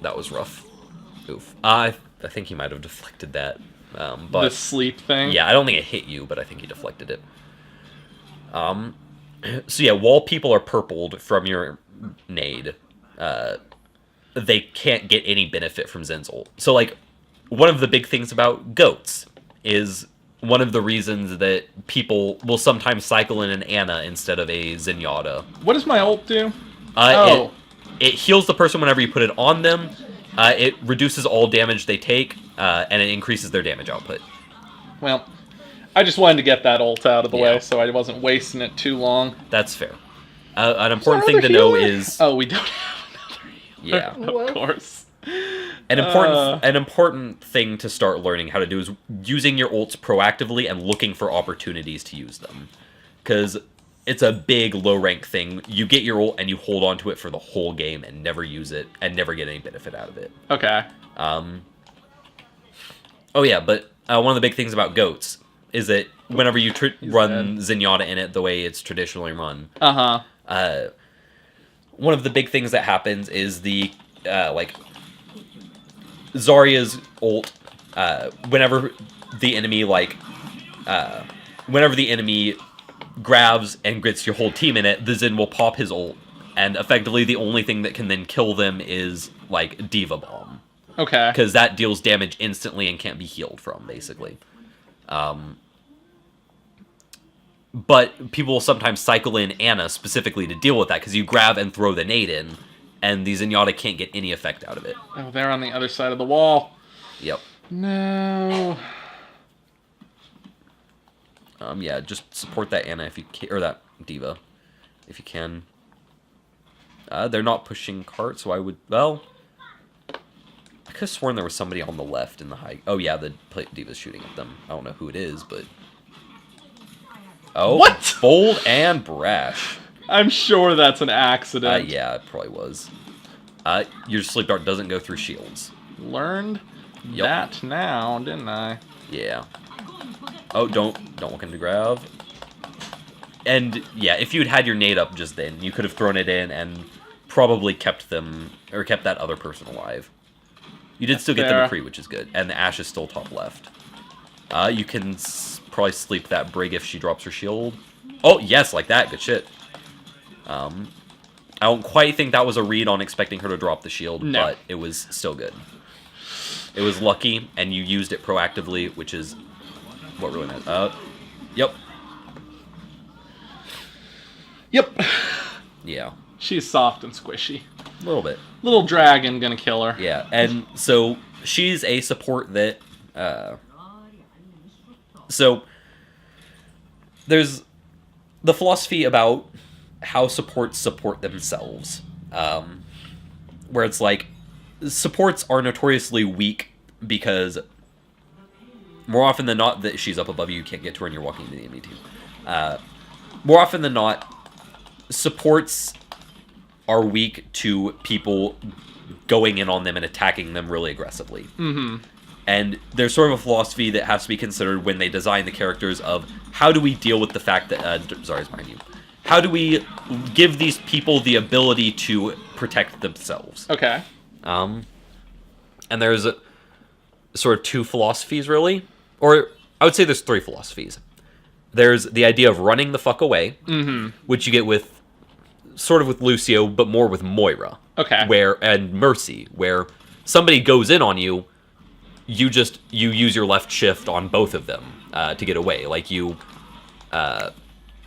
that was rough. Oof. I think he might have deflected that. But the sleep thing? Yeah, I don't think it hit you, but I think he deflected it. So yeah, while people are purpled from your nade, they can't get any benefit from Zen's ult. So, like, one of the big things about goats is one of the reasons that people will sometimes cycle in an Ana instead of a Zenyatta. What does my ult do? It heals the person whenever you put it on them. It reduces all damage they take, and it increases their damage output. Well, I just wanted to get that ult out of the Yeah. way so I wasn't wasting it too long. That's fair. An important thing to know is... Oh, we don't have another healer. Yeah. Of course. An important thing to start learning how to do is using your ults proactively and looking for opportunities to use them. Because it's a big low-rank thing. You get your ult and you hold on to it for the whole game and never use it and never get any benefit out of it. Okay. Oh yeah, but one of the big things about goats is that whenever you run Zenyatta in it the way it's traditionally run, one of the big things that happens is the Zarya's ult. Whenever the enemy grabs and gets your whole team in it, the Zen will pop his ult, and effectively the only thing that can then kill them is like Diva Bomb. Okay. Because that deals damage instantly and can't be healed from, basically. But people will sometimes cycle in Ana specifically to deal with that, because you grab and throw the nade in, and the Zenyatta can't get any effect out of it. Oh, they're on the other side of the wall. Yep. No. Yeah, just support that Ana if you can, or that Diva, if you can. They're not pushing cart, so I would, well... I could have sworn there was somebody on the left in the high... Oh, yeah, the Diva's shooting at them. I don't know who it is, but... Oh, what? Bold and brash. I'm sure that's an accident. Yeah, it probably was. Your sleep dart doesn't go through shields. Learned that now, didn't I? Yeah. Oh, don't look into grab. And yeah, if you'd had your nade up just then, you could have thrown it in and probably kept them, or kept that other person alive. You did still get the McCree, which is good, and the Ashe is still top left. You can probably sleep that Brig if she drops her shield. Oh, yes, like that. Good shit. I don't quite think that was a read on expecting her to drop the shield, but it was still good. It was lucky, and you used it proactively, which is what really matters. Yep. Yep. Yeah. She's soft and squishy. A little bit. Little dragon gonna kill her. Yeah, and so she's a support that... So, there's the philosophy about how supports support themselves. Where it's like, supports are notoriously weak because more often than not that she's up above you, you can't get to her and you're walking into the enemy team. More often than not, supports are weak to people going in on them and attacking them really aggressively. Mm-hmm. And there's sort of a philosophy that has to be considered when they design the characters of how do we deal with the fact that... Zarya's behind you. How do we give these people the ability to protect themselves? Okay. And there's sort of two philosophies, really. Or I would say there's three philosophies. There's the idea of running the fuck away, which you get with... sort of with Lucio, but more with Moira. Okay. And Mercy, where somebody goes in on you, you use your left shift on both of them to get away. Like you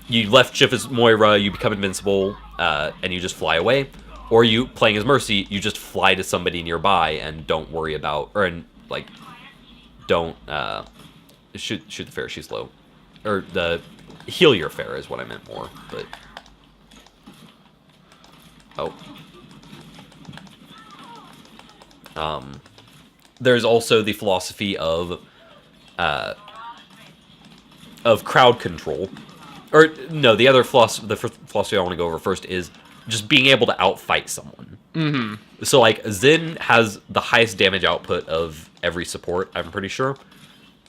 left shift as Moira, you become invincible, and you just fly away. Or you, playing as Mercy, you just fly to somebody nearby and don't worry about, don't shoot the Pharah, she's low. Or the heal your Pharah is what I meant more, but... Oh. There's also the philosophy of crowd control. Or, no, the other philosophy, the philosophy I want to go over first is just being able to outfight someone. Mm-hmm. So, like, Zen has the highest damage output of every support, I'm pretty sure.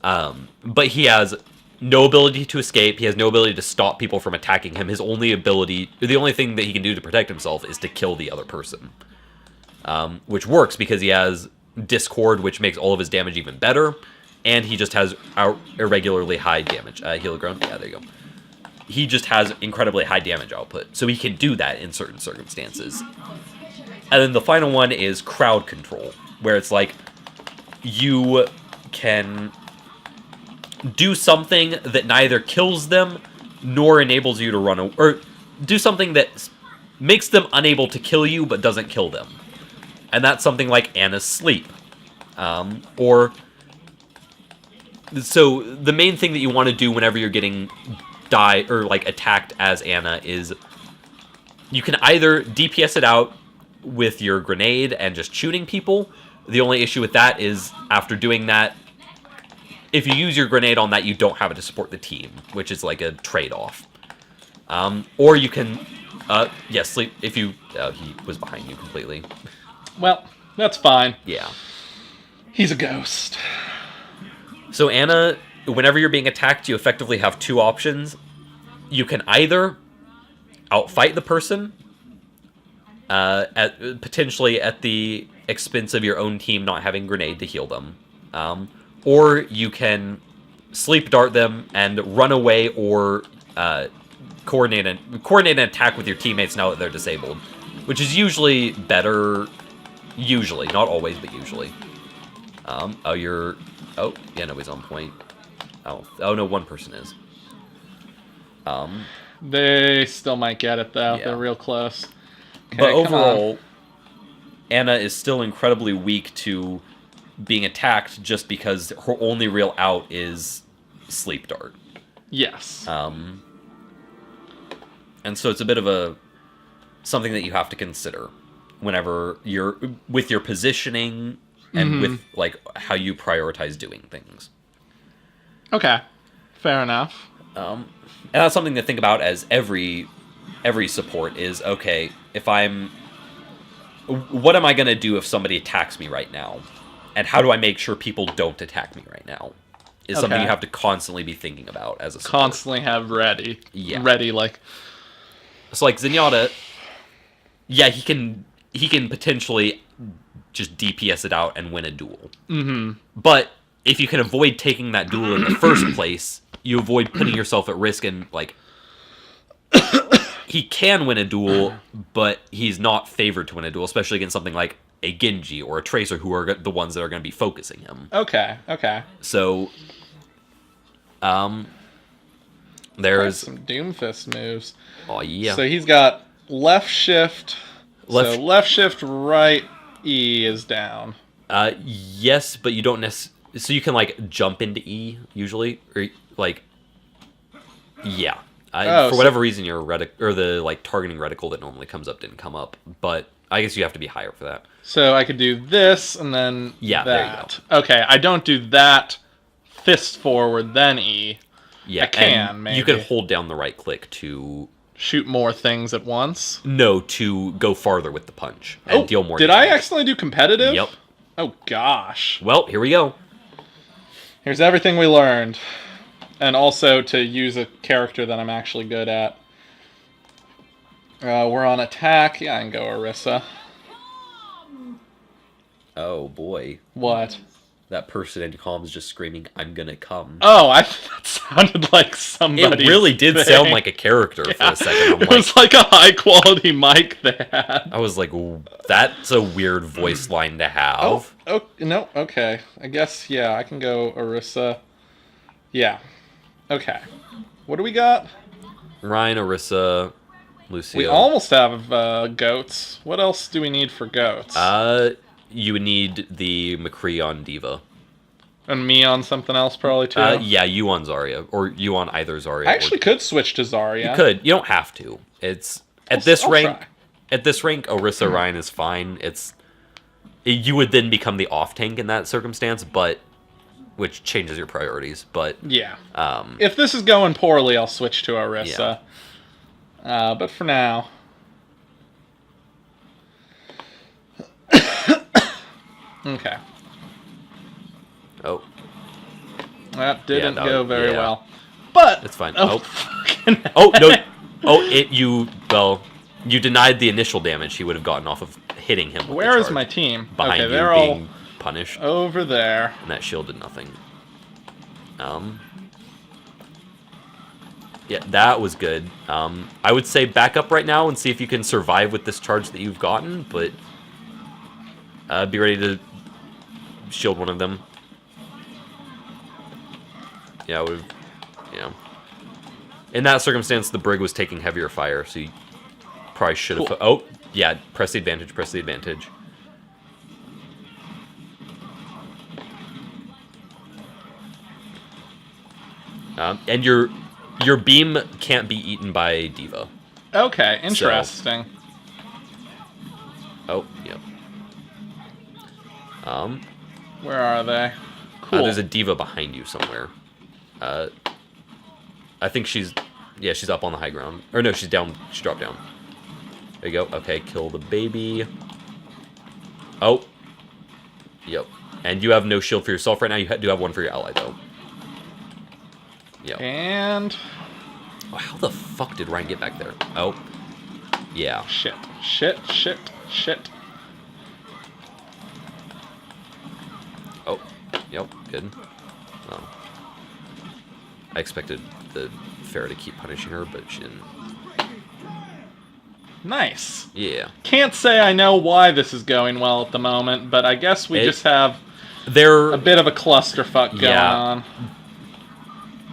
But he has no ability to escape. He has no ability to stop people from attacking him. His only ability, the only thing that he can do to protect himself is to kill the other person. Which works because he has Discord, which makes all of his damage even better. And he just has irregularly high damage. Heal the ground? Yeah, there you go. He just has incredibly high damage output. So he can do that in certain circumstances. And then the final one is crowd control, where it's like you can do something that neither kills them nor enables you to run away, or do something that makes them unable to kill you but doesn't kill them. And that's something like Anna's sleep. So the main thing that you want to do whenever you're getting attacked as Anna is you can either DPS it out with your grenade and just shooting people. The only issue with that is after doing that, if you use your grenade on that, you don't have it to support the team, which is like a trade-off. Or you can, sleep if you. He was behind you completely. Well, that's fine. Yeah. He's a ghost. So Anna, whenever you're being attacked, you effectively have two options. You can either outfight the person, potentially at the expense of your own team not having grenade to heal them, or you can sleep dart them and run away or coordinate an attack with your teammates now that they're disabled, which is usually better. Usually, not always, but usually. Nobody's on point. Oh no, one person is. They still might get it, though. Yeah. They're real close. Okay, But overall, Anna is still incredibly weak to being attacked just because her only real out is sleep dart. Yes. And so it's a bit of something that you have to consider whenever you're with your positioning and with like how you prioritize doing things. Okay. Fair enough. And that's something to think about as every support is, okay, what am I going to do if somebody attacks me right now? And how do I make sure people don't attack me right now? Is something you have to constantly be thinking about as a support. Constantly have ready. Yeah. Ready, like... So, like, Zenyatta, yeah, he can potentially just DPS it out and win a duel. Mm-hmm. But if you can avoid taking that duel in the first place, you avoid putting yourself at risk and, like... He can win a duel, but he's not favored to win a duel, especially against something like a Genji or a Tracer, who are the ones that are going to be focusing him. Okay. So, there's some Doomfist moves. Oh yeah. So he's got left shift. Left shift, right E is down. Yes, but you don't necessarily. So you can like jump into E usually, or like. Yeah. For whatever reason, your the like targeting reticle that normally comes up didn't come up, but I guess you have to be higher for that. So I could do this and then that. There you go. Okay, I don't do that. Fist forward, then E. Yeah, I can. Maybe you can hold down the right click to shoot more things at once. No, to go farther with the punch and deal more. Did I accidentally do competitive? Yep. Oh gosh. Well, here we go. Here's everything we learned. And also to use a character that I'm actually good at. We're on attack. Yeah, I can go Orisa. Oh, boy. What? That person in comms just screaming, "I'm gonna come." Oh, that sounded like somebody. It really did sound like a character for a second. It was like a high-quality mic they had. I was like, that's a weird voice line to have. Oh, no, okay. I guess, yeah, I can go Orisa. Yeah. Okay. What do we got? Ryan, Orisa, Lucio. We almost have goats. What else do we need for goats? You would need the McCree on Diva. And me on something else probably too? Yeah, you on Zarya. Or you on either Zarya. I actually could switch to Zarya. You could. You don't have to. It's at this rank, Orisa Ryan is fine. You would then become the off tank in that circumstance, but which changes your priorities. But yeah, if this is going poorly, I'll switch to Orisa. Yeah. But for now, okay. Oh, that didn't go very well. But it's fine. Oh no! You denied the initial damage he would have gotten off of hitting him. With Where is my team? Behind you, they're being all punished over there, and that shield did nothing. Yeah, that was good. I would say back up right now and see if you can survive with this charge that you've gotten, but be ready to shield one of them. Yeah, it would. Yeah. In that circumstance, the brig was taking heavier fire, so you probably should have. Cool. Oh, yeah. Press the advantage. Press the advantage. And your beam can't be eaten by Diva. Okay, interesting. Oh, yep. Where are they? Cool. There's a Diva behind you somewhere. I think she's up on the high ground. Or no, she's down. She dropped down. There you go. Okay, kill the baby. Oh. Yep. And you have no shield for yourself right now. You do have one for your ally, though. Yep. And... Oh, how the fuck did Ryan get back there? Oh. Yeah. Shit. Shit. Shit. Shit. Oh. Yep. Good. I expected the Pharah to keep punishing her, but she didn't. Nice. Yeah. Can't say I know why this is going well at the moment, but I guess we just have a bit of a clusterfuck going on.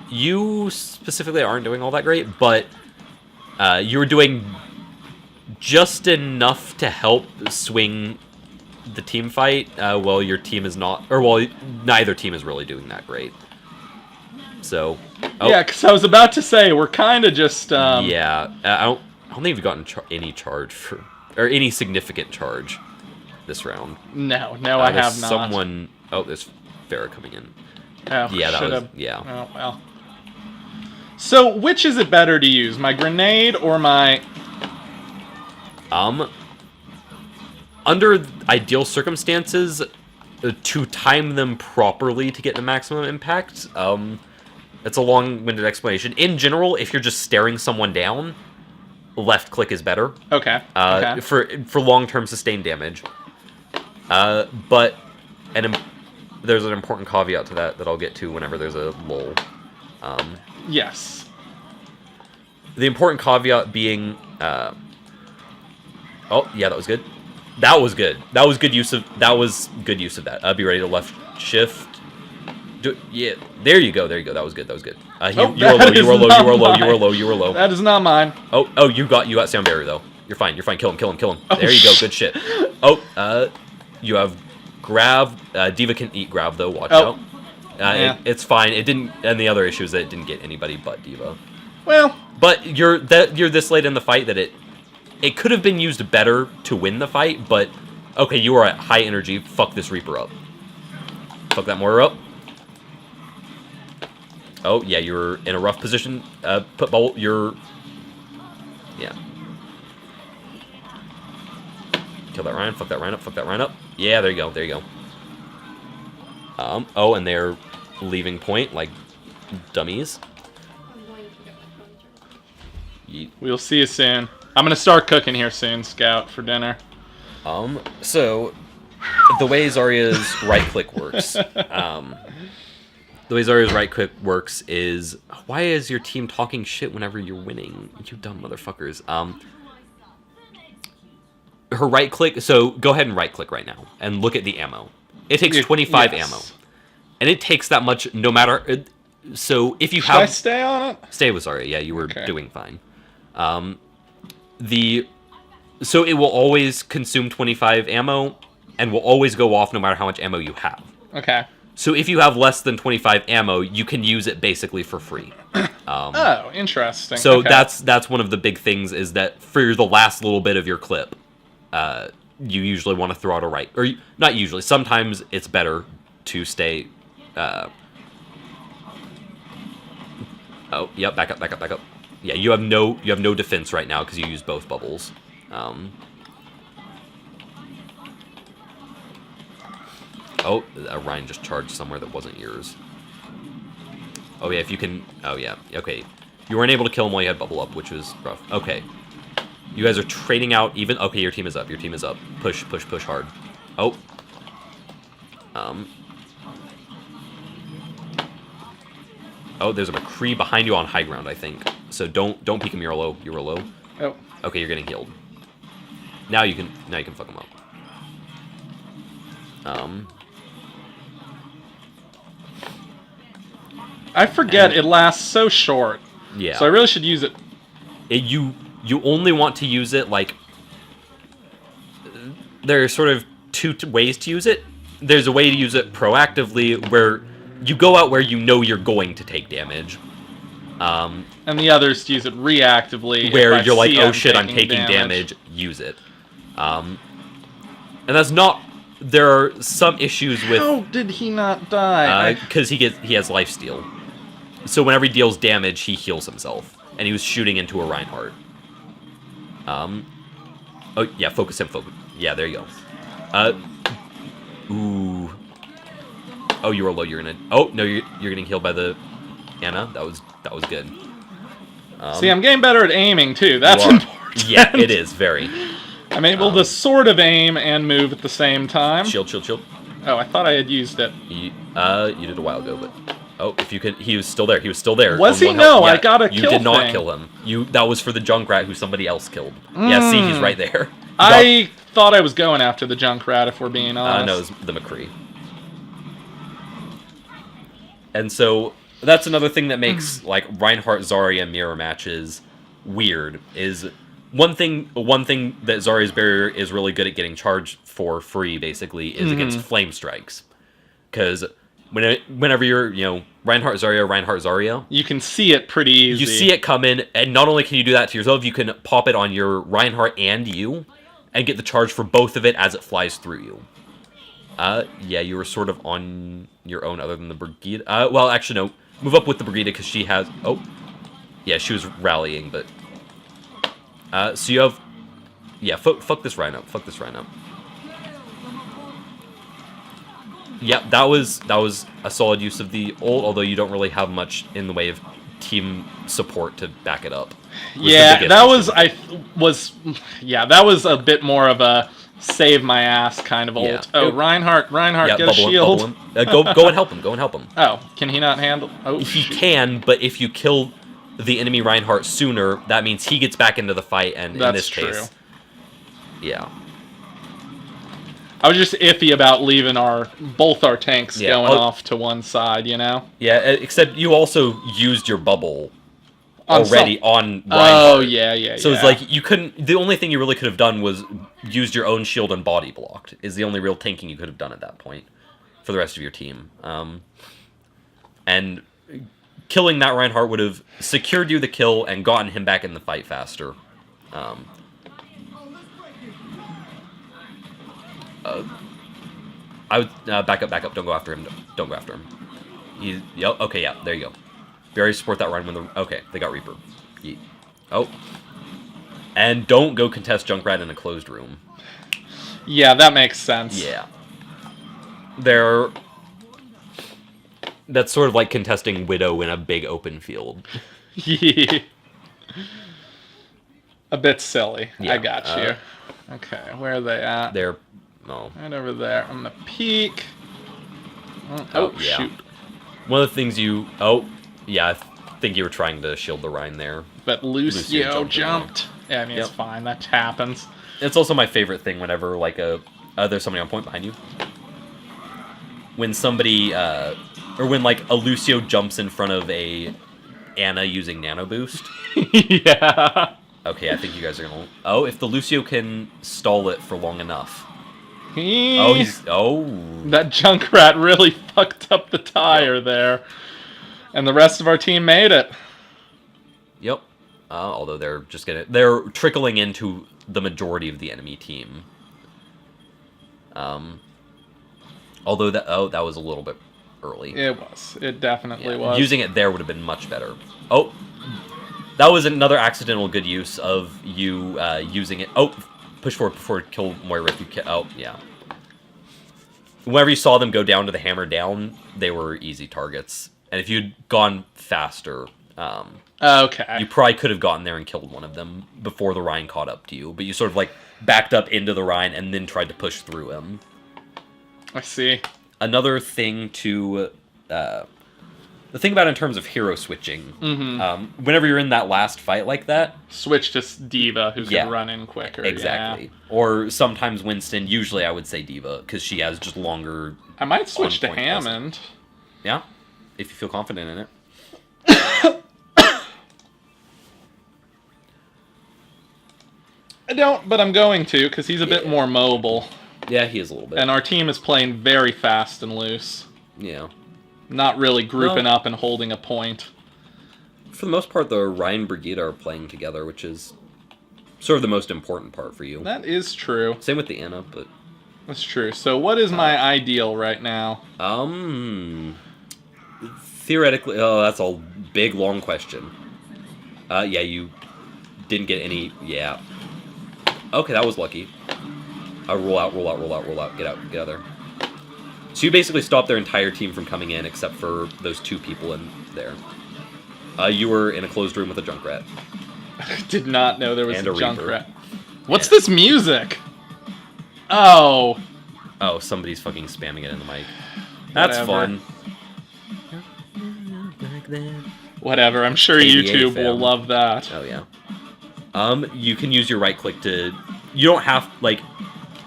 You specifically aren't doing all that great, but you're doing just enough to help swing the team fight, while your team is not, or while neither team is really doing that great. So, yeah, because I was about to say we're kind of just. Yeah, I don't think you've gotten any charge for, or any significant charge this round. No, I have not. Someone. Oh, there's Pharah coming in. Oh, yeah, that was. Yeah. Oh well. So, which is it better to use, my grenade or my? Under ideal circumstances, to time them properly to get the maximum impact. It's a long-winded explanation. In general, if you're just staring someone down, left click is better. Okay. For long-term sustained damage. But there's an important caveat to that I'll get to whenever there's a lull. Yes. The important caveat being, oh yeah, that was good. That was good. That was good use of that. Be ready to left shift. Yeah, there you go. That was good. That was good. You were low. That is not mine. Oh, you got sound barrier though. You're fine. Kill him. Oh, there you go. Good shit. Oh, you have grab. Diva can eat grab though. Watch out. Yeah. It's fine. It didn't. And the other issue is that it didn't get anybody but Diva. Well, but you're this late in the fight that it could have been used better to win the fight. But okay, you are at high energy. Fuck this Reaper up. Fuck that mortar up. Oh, yeah, you're in a rough position. Put bolt, you're... Yeah. Kill that Ryan, fuck that Ryan up. Yeah, there you go. Oh, and they're leaving point like dummies. Yeet. We'll see you soon. I'm gonna start cooking here soon, Scout, for dinner. So, the way Zarya's right-click works... The way Zarya's right-click works is... Why is your team talking shit whenever you're winning? You dumb motherfuckers. Her right-click... So, go ahead and right-click right now. And look at the ammo. It takes 25 ammo. And it takes that much no matter... So, if you have... Should I stay on it? Stay with Zarya. Yeah, you were doing fine. So, it will always consume 25 ammo. And will always go off no matter how much ammo you have. Okay. So if you have less than 25 ammo, you can use it basically for free. Oh, interesting. So okay. that's one of the big things is that for the last little bit of your clip, you usually want to throw out a right, or not usually. Sometimes it's better to stay. Oh, yep, back up. Yeah, you have no defense right now because you used both bubbles. Oh, Ryan just charged somewhere that wasn't yours. Oh, yeah, if you can... Oh, yeah, okay. You weren't able to kill him while you had bubble up, which was rough. Okay. You guys are trading out even... Okay, your team is up. Push hard. Oh. Oh, there's a McCree behind you on high ground, I think. So don't peek him, you're low. Oh. Okay, you're getting healed. Now you can fuck him up. I forget And- it lasts so short. Yeah. So I really should use it. You only want to use it, like... There are sort of two ways to use it. There's a way to use it proactively, where you go out where you know you're going to take damage. And the others to use it reactively. Where if I you're like, see oh shit, I'm taking damage, use it. And that's not... There are some issues with... How did he not die? Because he has lifesteal. So whenever he deals damage, he heals himself. And he was shooting into a Reinhardt. Oh, yeah, focus him, focus. Yeah, there you go. Ooh. Oh, you were low, you're gonna... Oh, no, you're getting healed by the Anna. That was good. See, I'm getting better at aiming, too. That's you are- important. Yeah, it is, very. I'm able to sort of aim and move at the same time. Shield, shield, shield. Oh, I thought I had used it. You did a while ago, but... Oh, if you could... He was still there. He was still there. Was On he? one No, health. I Yeah, got a You kill did not thing. kill him. That was for the Junkrat who somebody else killed. Yeah, see, he's right there. I thought I was going after the Junkrat, if we're being honest. No, it was the McCree. And so that's another thing that makes like Reinhardt Zarya mirror matches weird. Is one thing that Zarya's barrier is really good at getting charged for free, basically, is against flame strikes. Because whenever you're Reinhardt Zarya, You can see it pretty easy. you see it come in, and not only can you do that to yourself, you can pop it on your Reinhardt and you, and get the charge for both of it as it flies through you. Yeah, you were sort of on your own other than the Brigida. Well, actually, no. Move up with the Brigida, because she has... Oh. Yeah, she was rallying, but... So you have... Yeah, fuck this Rhino. Fuck this Rhino. Yeah, that was a solid use of the ult, although you don't really have much in the way of team support to back it up. Yeah, that was that was a bit more of a save my ass kind of ult. Yeah. Oh, Reinhardt, Yeah, get a shield. bubble him. Go and help him. Go and help him. Oh, can he not handle? Oh, He shoot. can, but if you kill the enemy Reinhardt sooner, that means he gets back into the fight, and in That's this case... true. Yeah. I was just iffy about leaving both our tanks Yeah, going off to one side, you know? Yeah, except you also used your bubble On already on Reinhardt. Oh, yeah. So it's like, you couldn't... The only thing you really could have done was used your own shield and body blocked, is the only real tanking you could have done at that point for the rest of your team. And killing that Reinhardt would have secured you the kill and gotten him back in the fight faster. I would back up. Don't go after him. Don't go after him. Okay, yeah, there you go. Very support that run when the... Okay, they got Reaper. Yeet. Oh. And don't go contest Junkrat in a closed room. Yeah, that makes sense. Yeah. That's sort of like contesting Widow in a big open field. Yeah. A bit silly. Yeah, I got you. Okay, where are they at? They're... Oh. Right over there. I'm gonna peek. Oh, yeah. Shoot. One of the things you... Oh, yeah, I think you were trying to shield the Rhine there. But Lucio jumped. Yeah, I mean, it's Yep. fine. That happens. It's also my favorite thing whenever, like, there's somebody on point behind you. When somebody, or when, like, a Lucio jumps in front of a Anna using Nano Boost. Yeah. Okay, I think you guys are gonna... Oh, if the Lucio can stall it for long enough. Oh, That Junkrat really fucked up the tire there. And the rest of our team made it. Yep. Although they're trickling into the majority of the enemy team. Although that was a little bit early. It was. It definitely Yeah, was. using it there would have been much better. Oh, that was another accidental good use of you using it. Oh, push forward before kill Moira if you can. Oh, yeah. Whenever you saw them go down to the hammer down, they were easy targets. And if you'd gone faster, okay. you probably could have gotten there and killed one of them before the Rhine caught up to you. But you sort of like backed up into the Rhine and then tried to push through him. I see. Another thing to... the thing about in terms of hero switching, whenever you're in that last fight like that... Switch to D.Va, who Yeah, can run in quicker. Exactly. Yeah. Or sometimes Winston, usually I would say D.Va, because she has just longer... I might switch to on-point Hammond. Yeah, if you feel confident in it. I don't, but I'm going to, because he's a bit more mobile. Yeah, he is a little bit. And our team is playing very fast and loose. Yeah. Not really grouping up and holding a point. For the most part, the Ryan Brigida are playing together, which is sort of the most important part for you. That is true. Same with the Anna, but... That's true. So what is my ideal right now? Theoretically... Oh, that's a big, long question. Yeah, you didn't get any... Yeah. Okay, that was lucky. Roll out, roll out, roll out, roll out. Get out there. So you basically stopped their entire team from coming in, except for those 2 people in there. You were in a closed room with a Junkrat. I did not know there was And a a Reaper. Junkrat. What's this music? Oh. Oh, somebody's fucking spamming it in the mic. That's Whatever. fun. Whatever, I'm sure ADA YouTube fam. will love that. Oh, yeah. You can use your right click to... You don't have, like...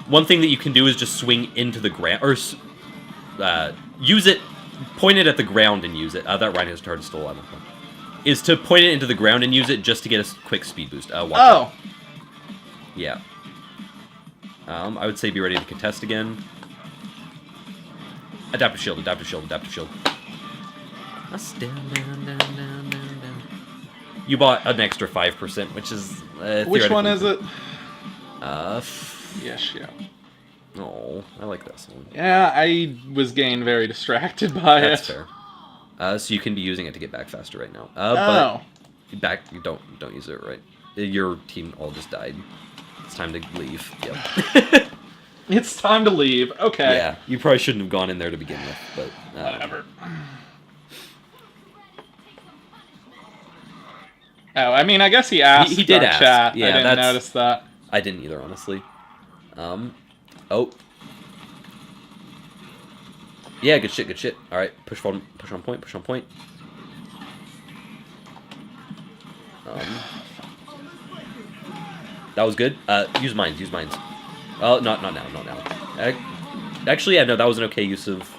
One thing that you can do is just swing into the ground, or use it, point it at the ground and use it. That Rhino's turret is still alive. Is to point it into the ground and use it just to get a quick speed boost. Watch out. Yeah. I would say be ready to contest again. Adaptive shield, adaptive shield, adaptive shield. Down. You bought an extra 5%, which is Which one is it? Yes, yeah. Oh, I like that song. Yeah, I was getting very distracted by That's it. fair. So you can be using it to get back faster right now. Oh. But you don't use it right. Your team all just died. It's time to leave. Yep. It's time to leave. Okay. Yeah, you probably shouldn't have gone in there to begin with, but whatever. Oh, I mean, I guess he asked. He did our ask. chat. Yeah, I didn't notice that. I didn't either, honestly. Oh. Yeah, good shit, good shit. All right, push on point, push on point. That was good. Use mines, use mines. Oh, not now. Actually, yeah, no, that was an okay use of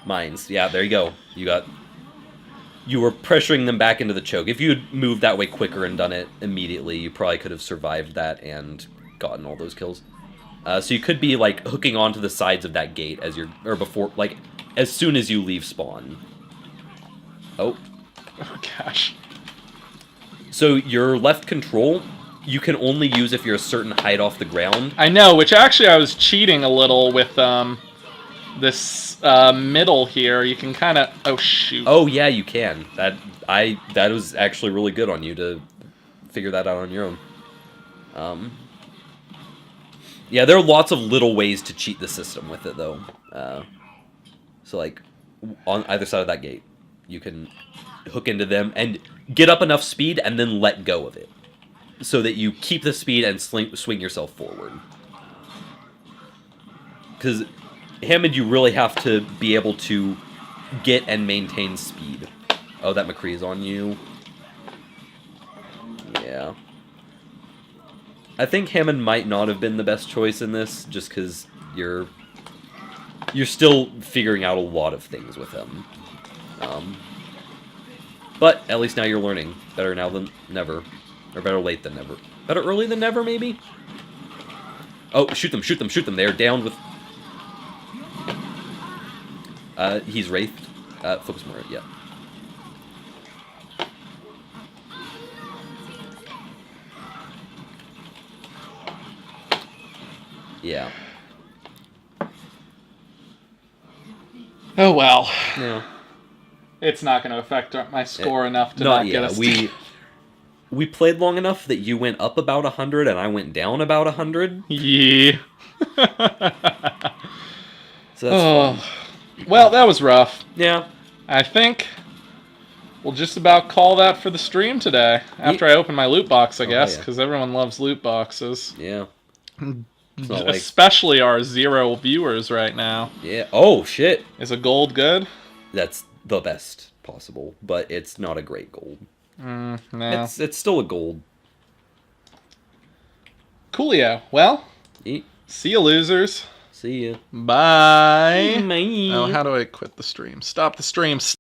mines. Yeah, there you go. You were pressuring them back into the choke. If you had moved that way quicker and done it immediately, you probably could have survived that and gotten all those kills. So you could be, like, hooking onto the sides of that gate as before, like, as soon as you leave spawn. Oh. Oh, gosh. So your left control, you can only use if you're a certain height off the ground. I know, which actually I was cheating a little with, this, middle here. You can kind of... Oh, shoot. Oh, yeah, you can. That was actually really good on you to figure that out on your own. Yeah, there are lots of little ways to cheat the system with it, though. So, like, on either side of that gate, you can hook into them and get up enough speed and then let go of it. So that you keep the speed and swing yourself forward. Because Hammond, you really have to be able to get and maintain speed. Oh, that McCree's on you. Yeah. I think Hammond might not have been the best choice in this, just because you're still figuring out a lot of things with him. But at least now you're learning. Better now than never. Or better late than never. Better early than never, maybe? Oh, shoot them, shoot them, shoot them. They're down with... he's wraithed. Focus more, yeah. Yeah. Oh, well. Yeah. It's not going to affect my score enough to not get us... We played long enough that you went up about 100 and I went down about 100. Yeah. So that's fun. Well, that was rough. Yeah. I think we'll just about call that for the stream today. After I open my loot box, I guess, because everyone loves loot boxes. Yeah. Especially our 0 viewers right now. Yeah. Oh, shit. Is a gold good? That's the best possible, but it's not a great gold. No. It's still a gold. Coolio. Well, see you, losers. See ya. Bye. Bye. Oh, how do I quit the stream? Stop the stream.